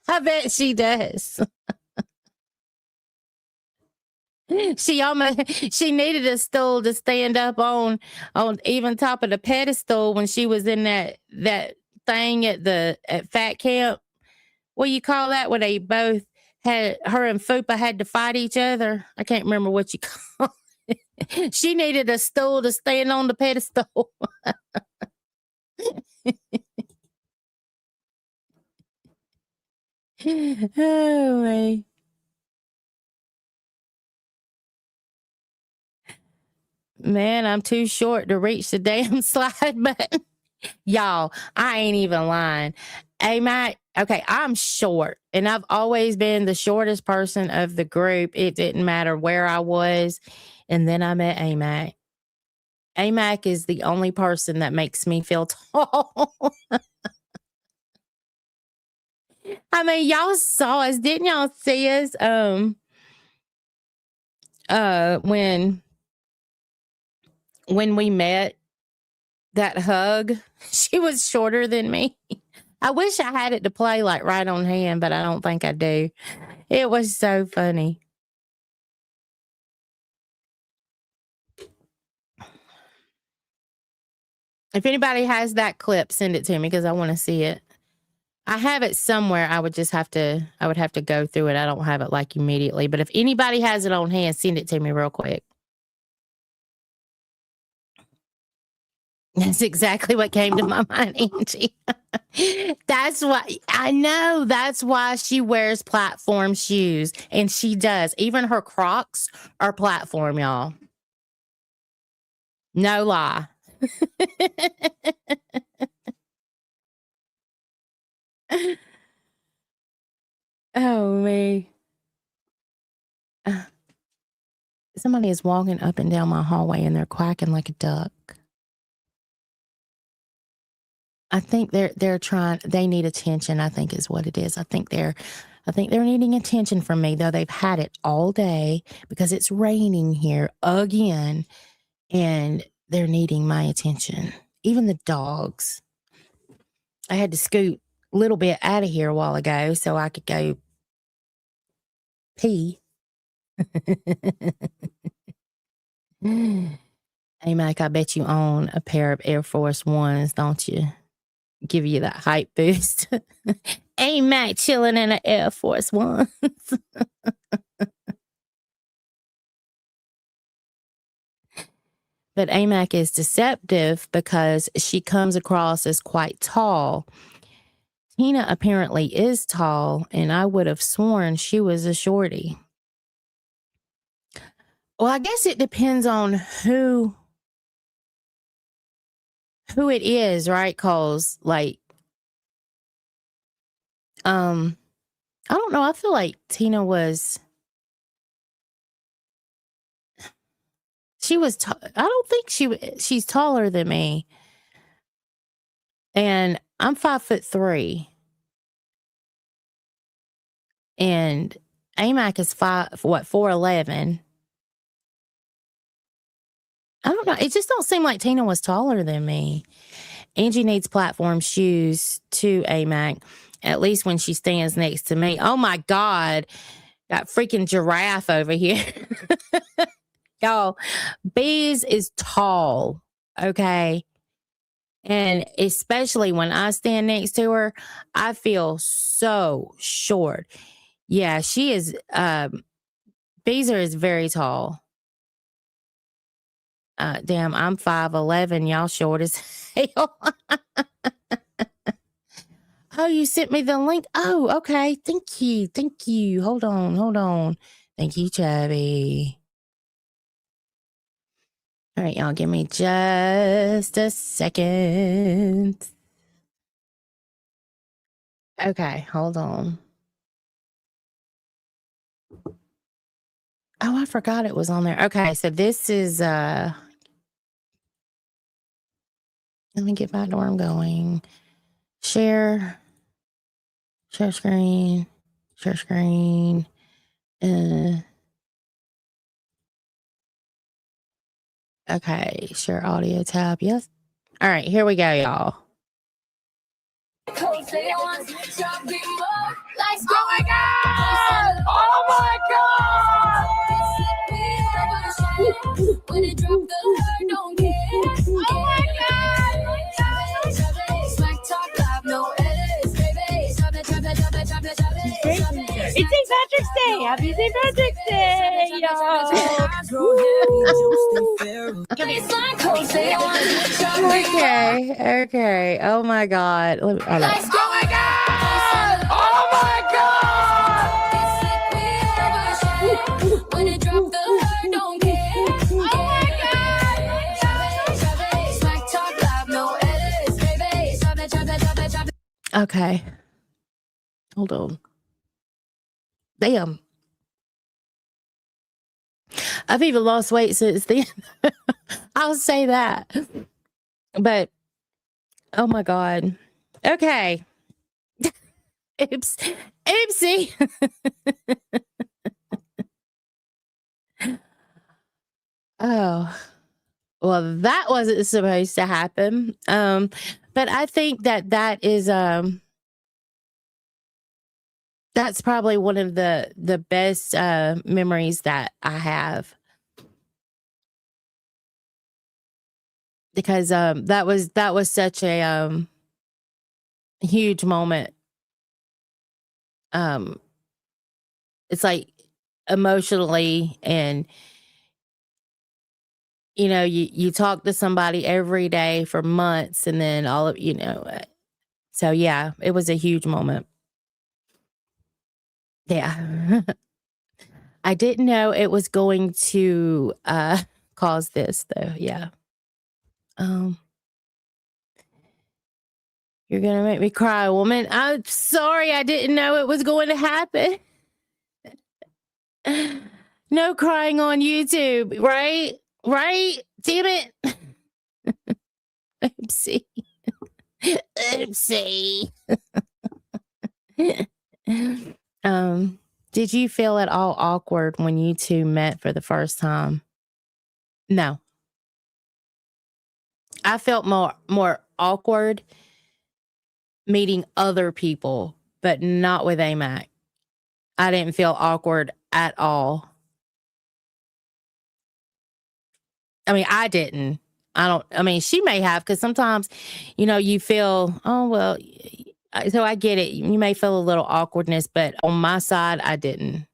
I bet she does. She needed a stool to stand up on even top of the pedestal when she was in that thing at Fat Camp. What do you call that? Where they both her and Fupa had to fight each other. I can't remember what you call it. She needed a stool to stand on the pedestal. Oh, my. Man, I'm too short to reach the damn slide button. Y'all, I ain't even lying. AMAC, okay, I'm short, and I've always been the shortest person of the group. It didn't matter where I was. And then I met AMAC. AMAC is the only person that makes me feel tall. I mean, y'all saw us. Didn't y'all see us? When we met, that hug, she was shorter than me. I wish I had it to play like right on hand, but I don't think I do. It was so funny. If anybody has that clip, send it to me because I want to see it. I have it somewhere. I would have to go through it. I don't have it like immediately, but if anybody has it on hand, send it to me real quick. That's exactly what came to my mind, Angie. That's why I know. That's why she wears platform shoes, and she does. Even her Crocs are platform, y'all. No lie. Oh, me. Somebody is walking up and down my hallway, and they're quacking like a duck. I think they're trying. They need attention, I think is what it is. I think they're needing attention from me, though they've had it all day because it's raining here again, and they're needing my attention. Even the dogs. I had to scoot a little bit out of here a while ago so I could go pee. Hey, Mike, I bet you own a pair of Air Force Ones, don't you? Give you that hype boost. Hey, Mac chilling in an Air Force Ones. But AMAC is deceptive because she comes across as quite tall. Tina apparently is tall, and I would have sworn she was a shorty. Well, I guess it depends on who it is, right? Cause like, I don't know. I feel like Tina was. She was. I don't think she's taller than me, and I'm 5'3", and AMAC is 4'11". I don't know. It just don't seem like Tina was taller than me. Angie needs platform shoes too, AMAC. At least when she stands next to me. Oh my God. Got freaking giraffe over here. Y'all, Bees is tall. Okay. And especially when I stand next to her, I feel so short. Yeah, she is. Beezer is very tall. Damn, I'm 5'11". Y'all short as hell. Oh, you sent me the link. Oh, okay. Thank you. Thank you. Hold on. Thank you, Chubby. All right, y'all, give me just a second. Okay, hold on. Oh, I forgot it was on there. Okay, so this is let me get back to where I'm going. Share screen. Okay, share audio tab. Yes. All right, here we go, y'all. Oh my god! Oh my god! When it drop the hurt, don't care. Oh my god! Smack talk live, no edits, baby. Drop it. It's St. Patrick's Day. Happy St. Patrick's Day, y'all. Okay. Oh my god. Oh my god! Oh my god! When it drop the hurt, don't care. Oh my god! Smack talk live, no edits, baby. Drop it. Okay. Hold on. Damn. I've even lost weight since then. I'll say that. But, oh my God. Okay. Oopsie. Oh. Well, that wasn't supposed to happen. But I think that is that's probably one of the best memories that I have, because that was such a huge moment. It's like emotionally, and you talk to somebody every day for months, and then all of so yeah, it was a huge moment. Yeah. I didn't know it was going to cause this though. Yeah. You're gonna make me cry, woman. I'm sorry, I didn't know it was going to happen. No crying on YouTube, right? Right? Damn it. Oopsie. Oopsie. Did you feel at all awkward when you two met for the first time? No. I felt more awkward meeting other people, but not with AMAC. I didn't feel awkward at all. I mean, I didn't. She may have, because sometimes, you feel, oh, well, so I get it. You may feel a little awkwardness, but on my side, I didn't.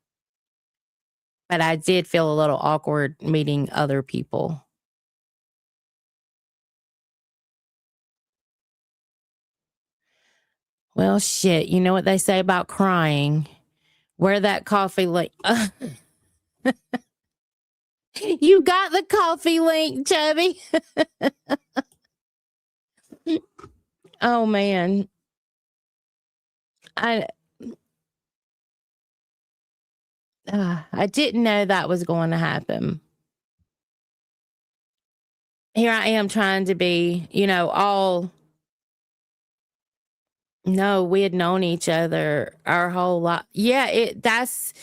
But I did feel a little awkward meeting other people. Well, shit. You know what they say about crying? Wear that coffee link. You got the coffee link, Chubby. Oh, man. I didn't know that was going to happen. Here I am trying to be, all. No, we had known each other our whole life. Yeah, that's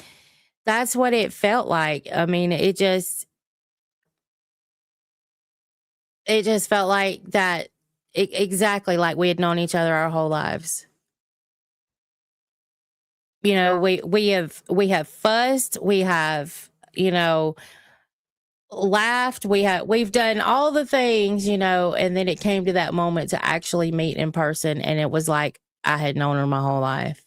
what it felt like. I mean, it just felt like that. Exactly like we had known each other our whole lives. We have fussed. We have, laughed. We've done all the things, you know, and then it came to that moment to actually meet in person, and it was like I had known her my whole life.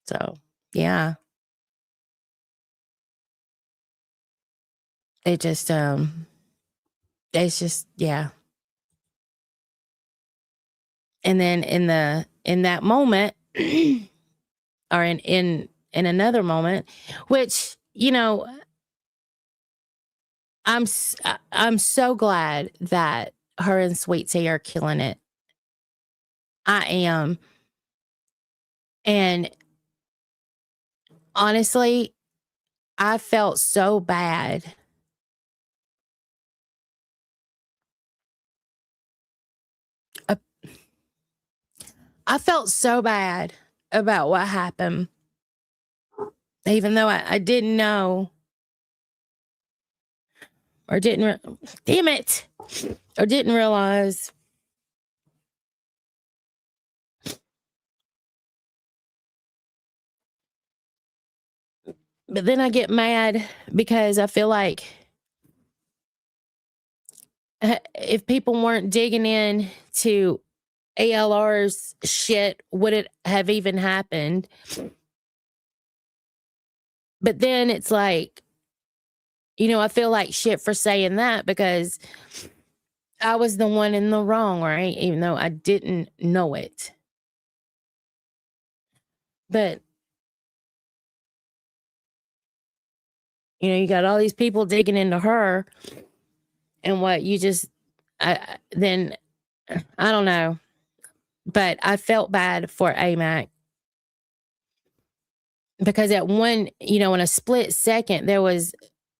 So yeah. It just it's just yeah. And then in that moment or in another moment, which, you know, I'm so glad that her and Sweet Tea are killing it. I am. And honestly, I felt so bad. Uh, I felt so bad about what happened, even though I didn't know or damn it, or didn't realize. But then I get mad because I feel like if people weren't digging in to ALR's shit, would it have even happened? But then it's like, you know, I feel like shit for saying that because I was the one in the wrong, right? Even though I didn't know it. But, you know, you got all these people digging into her and what you just, then I don't know. But I felt bad for AMAC because at one, you know, in a split second, there was,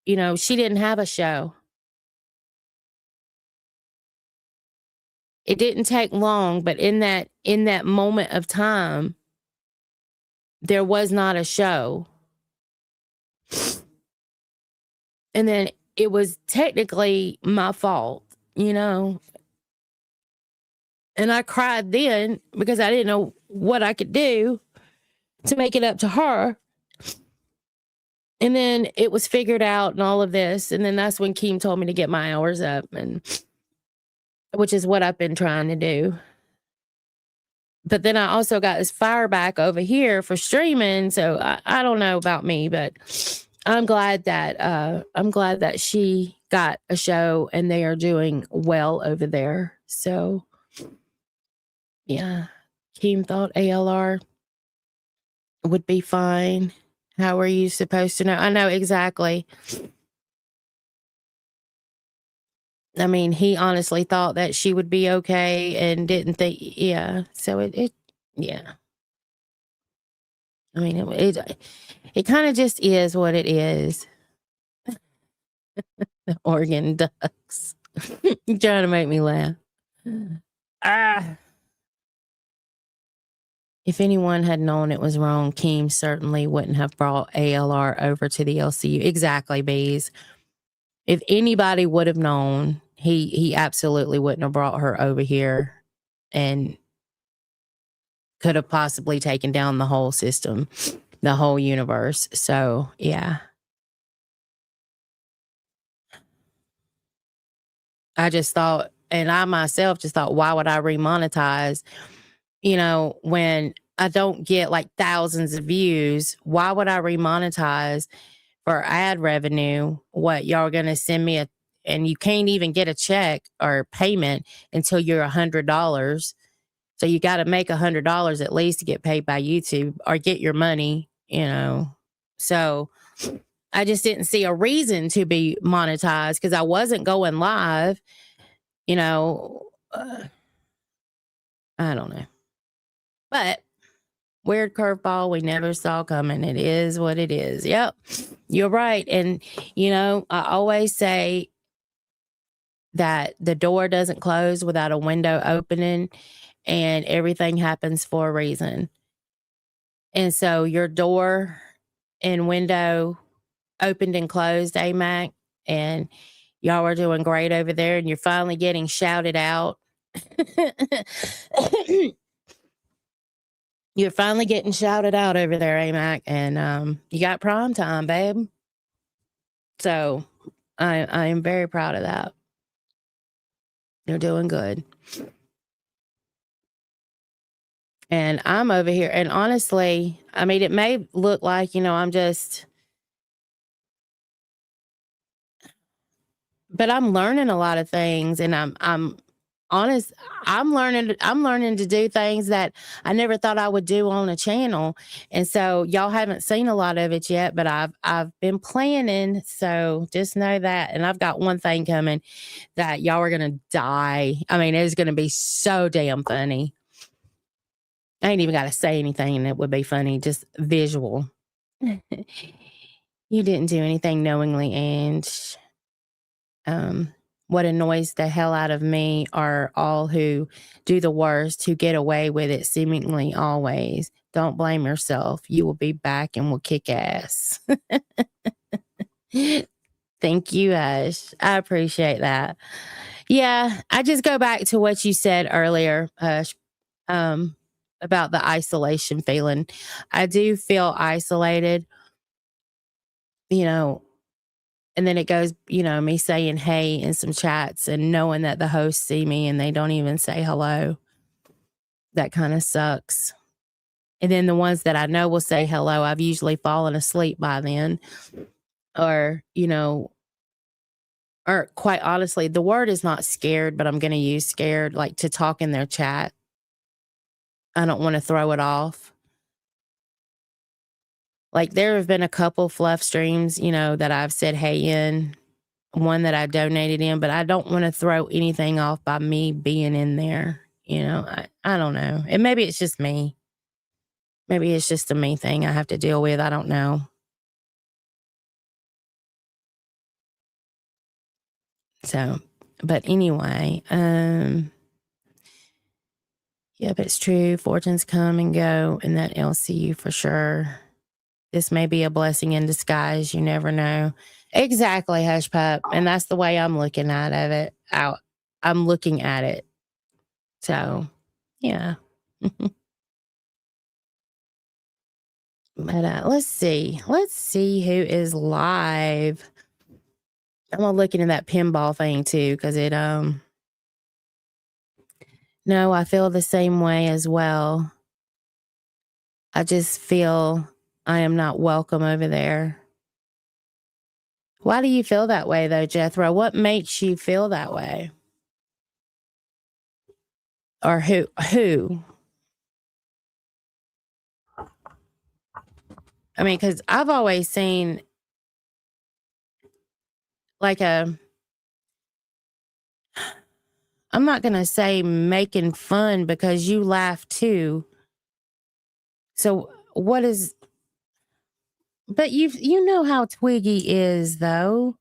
you know, she didn't have a show. It didn't take long, but in that moment of time, there was not a show. And then it was technically my fault, you know. And I cried then because I didn't know what I could do to make it up to her. And then it was figured out and all of this. And then that's when Keem told me to get my hours up, and which is what I've been trying to do. But then I also got this fire back over here for streaming. So I don't know about me, but I'm glad that she got a show and they are doing well over there. So yeah, Keem thought ALR would be fine. How are you supposed to know? I know exactly. I mean, he honestly thought that she would be okay and didn't think, yeah. So it yeah. I mean, it kind of just is what it is. The Oregon Ducks. You're trying to make me laugh. Ah. If anyone had known it was wrong, Keem certainly wouldn't have brought ALR over to the LCU. Exactly, Bees. If anybody would have known, he absolutely wouldn't have brought her over here and could have possibly taken down the whole system, the whole universe. So, yeah. I just thought, and I myself just thought, why would I remonetize? You know, when I don't get like thousands of views, why would I remonetize for ad revenue? What, y'all are going to send me and you can't even get a check or payment until you're $100. So you got to make $100 at least to get paid by YouTube or get your money, you know. So I just didn't see a reason to be monetized because I wasn't going live, you know. I don't know. But weird curveball we never saw coming. It is what it is. Yep, you're right. And, you know, I always say that the door doesn't close without a window opening, and everything happens for a reason. And so your door and window opened and closed, AMAC, and y'all are doing great over there, and you're finally getting shouted out. You're finally getting shouted out over there, AMAC, and you got prime time, babe. So I am very proud of that. You're doing good. And I'm over here. And honestly, I mean, it may look like, I'm just, but I'm learning a lot of things, and I'm honest. I'm learning to do things that I never thought I would do on a channel. And so y'all haven't seen a lot of it yet, but I've been planning. So just know that. And I've got one thing coming that y'all are going to die. I mean, it's going to be so damn funny. I ain't even got to say anything and it would be funny, just visual. You didn't do anything knowingly, and what annoys the hell out of me are all who do the worst, who get away with it seemingly always. Don't blame yourself. You will be back and will kick ass. Thank you, Ash. I appreciate that. Yeah, I just go back to what you said earlier, Ash, about the isolation feeling. I do feel isolated, and then it goes, me saying hey in some chats and knowing that the hosts see me and they don't even say hello. That kind of sucks. And then the ones that I know will say hello, I've usually fallen asleep by then. Or, or quite honestly, the word is not scared, but I'm going to use scared, like to talk in their chat. I don't want to throw it off. Like there have been a couple fluff streams, that I've said hey in, one that I donated in, but I don't want to throw anything off by me being in there. I don't know. And maybe it's just me. Maybe it's just a me thing I have to deal with. I don't know. So, but anyway, yeah, but it's true. Fortunes come and go in that LCU for sure. This may be a blessing in disguise. You never know. Exactly, Hush Pup. And that's the way I'm looking at it. I'm looking at it. So, yeah. But let's see. Let's see who is live. I'm gonna look into that pinball thing too, because it no, I feel the same way as well. I just feel I am not welcome over there. Why do you feel that way though, Jethro? What makes you feel that way? Or who? I mean, because I've always seen like I'm not going to say making fun because you laugh too. So what is, but you know how Twiggy is though.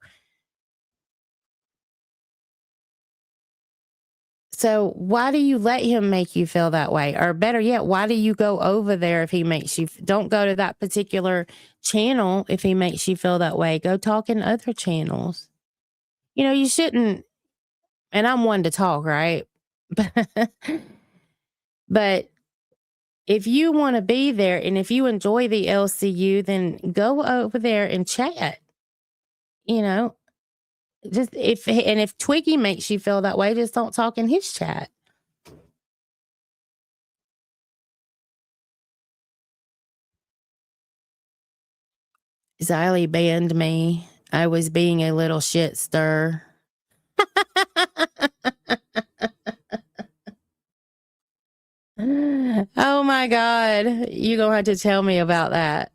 So why do you let him make you feel that way? Or better yet, why do you go over there if he makes you, don't go to that particular channel if he makes you feel that way. Go talk in other channels. You shouldn't, and I'm one to talk, right? But if you want to be there and if you enjoy the LCU, then go over there and chat. Just if Twiggy makes you feel that way, just don't talk in his chat. Xylee banned me. I was being a little shit stir. Oh my God. You're going to have to tell me about that.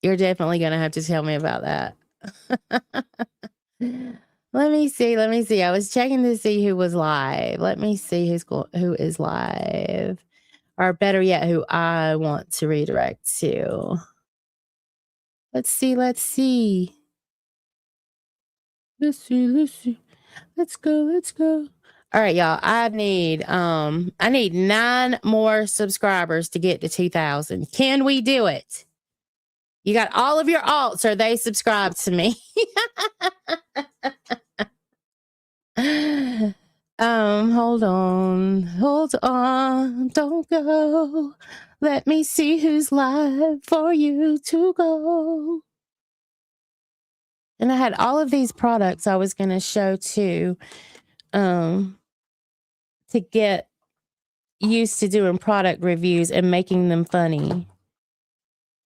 You're definitely going to have to tell me about that. Let me see. I was checking to see who was live. Let me see who is live. Or better yet, who I want to redirect to. Let's see. Let's go. All right, y'all. I need 9 more subscribers to get to 2,000. Can we do it? You got all of your alts. Are they subscribed to me? Hold on. Don't go. Let me see who's live for you to go. And I had all of these products I was going to show too, to get used to doing product reviews and making them funny.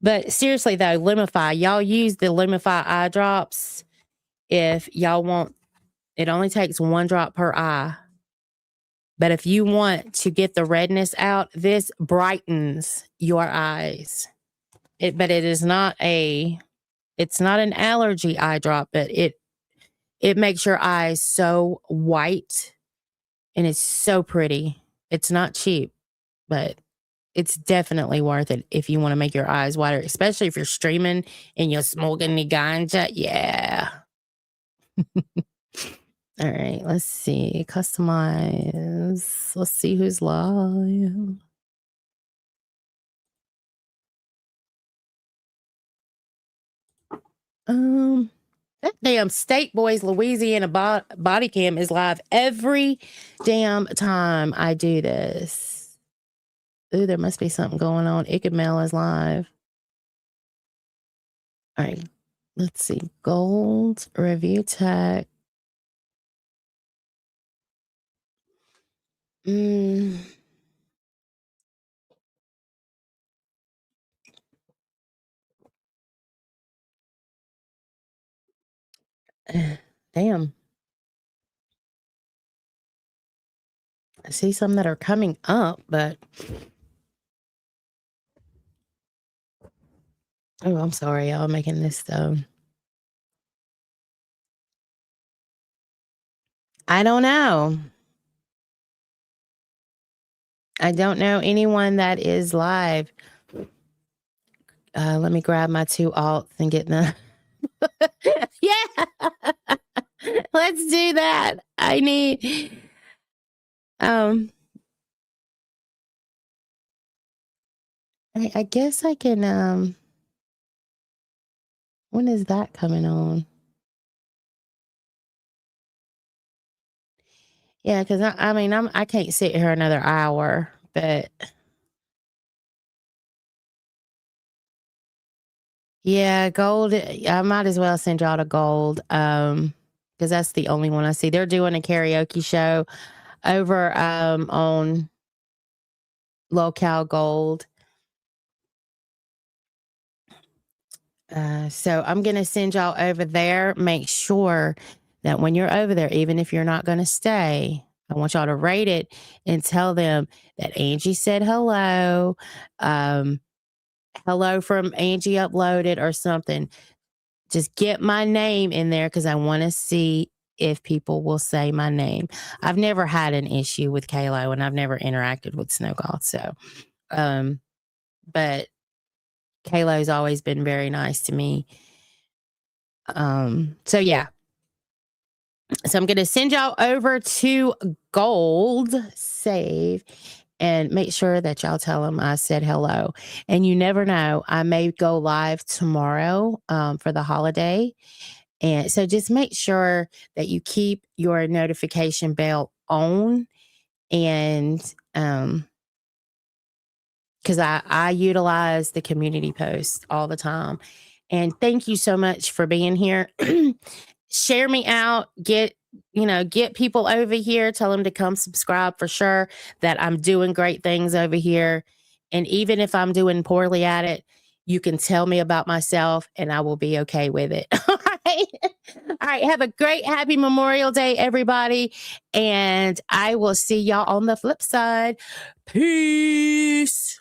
But seriously though, Lumify, y'all use the Lumify eye drops if y'all want. It only takes 1 drop per eye. But if you want to get the redness out, this brightens your eyes. But it is not it's not an allergy eye drop, but it makes your eyes so white and it's so pretty. It's not cheap, but it's definitely worth it if you want to make your eyes whiter, especially if you're streaming and you're smoking the ganja. Yeah. All right, let's see. Customize. Let's see who's live. That damn State Boys Louisiana body cam is live every damn time I do this. Ooh, there must be something going on. Ickamel is live. All right, let's see. Gold review tech. Damn. I see some that are coming up, but oh, I'm sorry, y'all making this though. I don't know. I don't know anyone that is live. Let me grab my 2 alts and get them. Yeah. Let's do that. I need I guess I can when is that coming on? Yeah, because I mean I can't sit here another hour, but yeah, gold. I might as well send y'all to gold. Because that's the only one I see. They're doing a karaoke show over on Local Gold. So I'm gonna send y'all over there. Make sure that when you're over there, even if you're not gonna stay, I want y'all to rate it and tell them that Angie said hello. Hello from Angie uploaded or something. Just get my name in there because I want to see if people will say my name. I've never had an issue with Kalo and I've never interacted with Snowgall. So, but Kalo's always been very nice to me. So yeah. So I'm going to send y'all over to Gold Save and make sure that y'all tell them I said hello. And you never know, I may go live tomorrow for the holiday. And so just make sure that you keep your notification bell on. And because I utilize the community post all the time. And thank you so much for being here. Share me out, get people over here, tell them to come subscribe for sure, that I'm doing great things over here. And even if I'm doing poorly at it, you can tell me about myself and I will be okay with it. All right. All right. Have a great, happy Memorial Day, everybody. And I will see y'all on the flip side. Peace.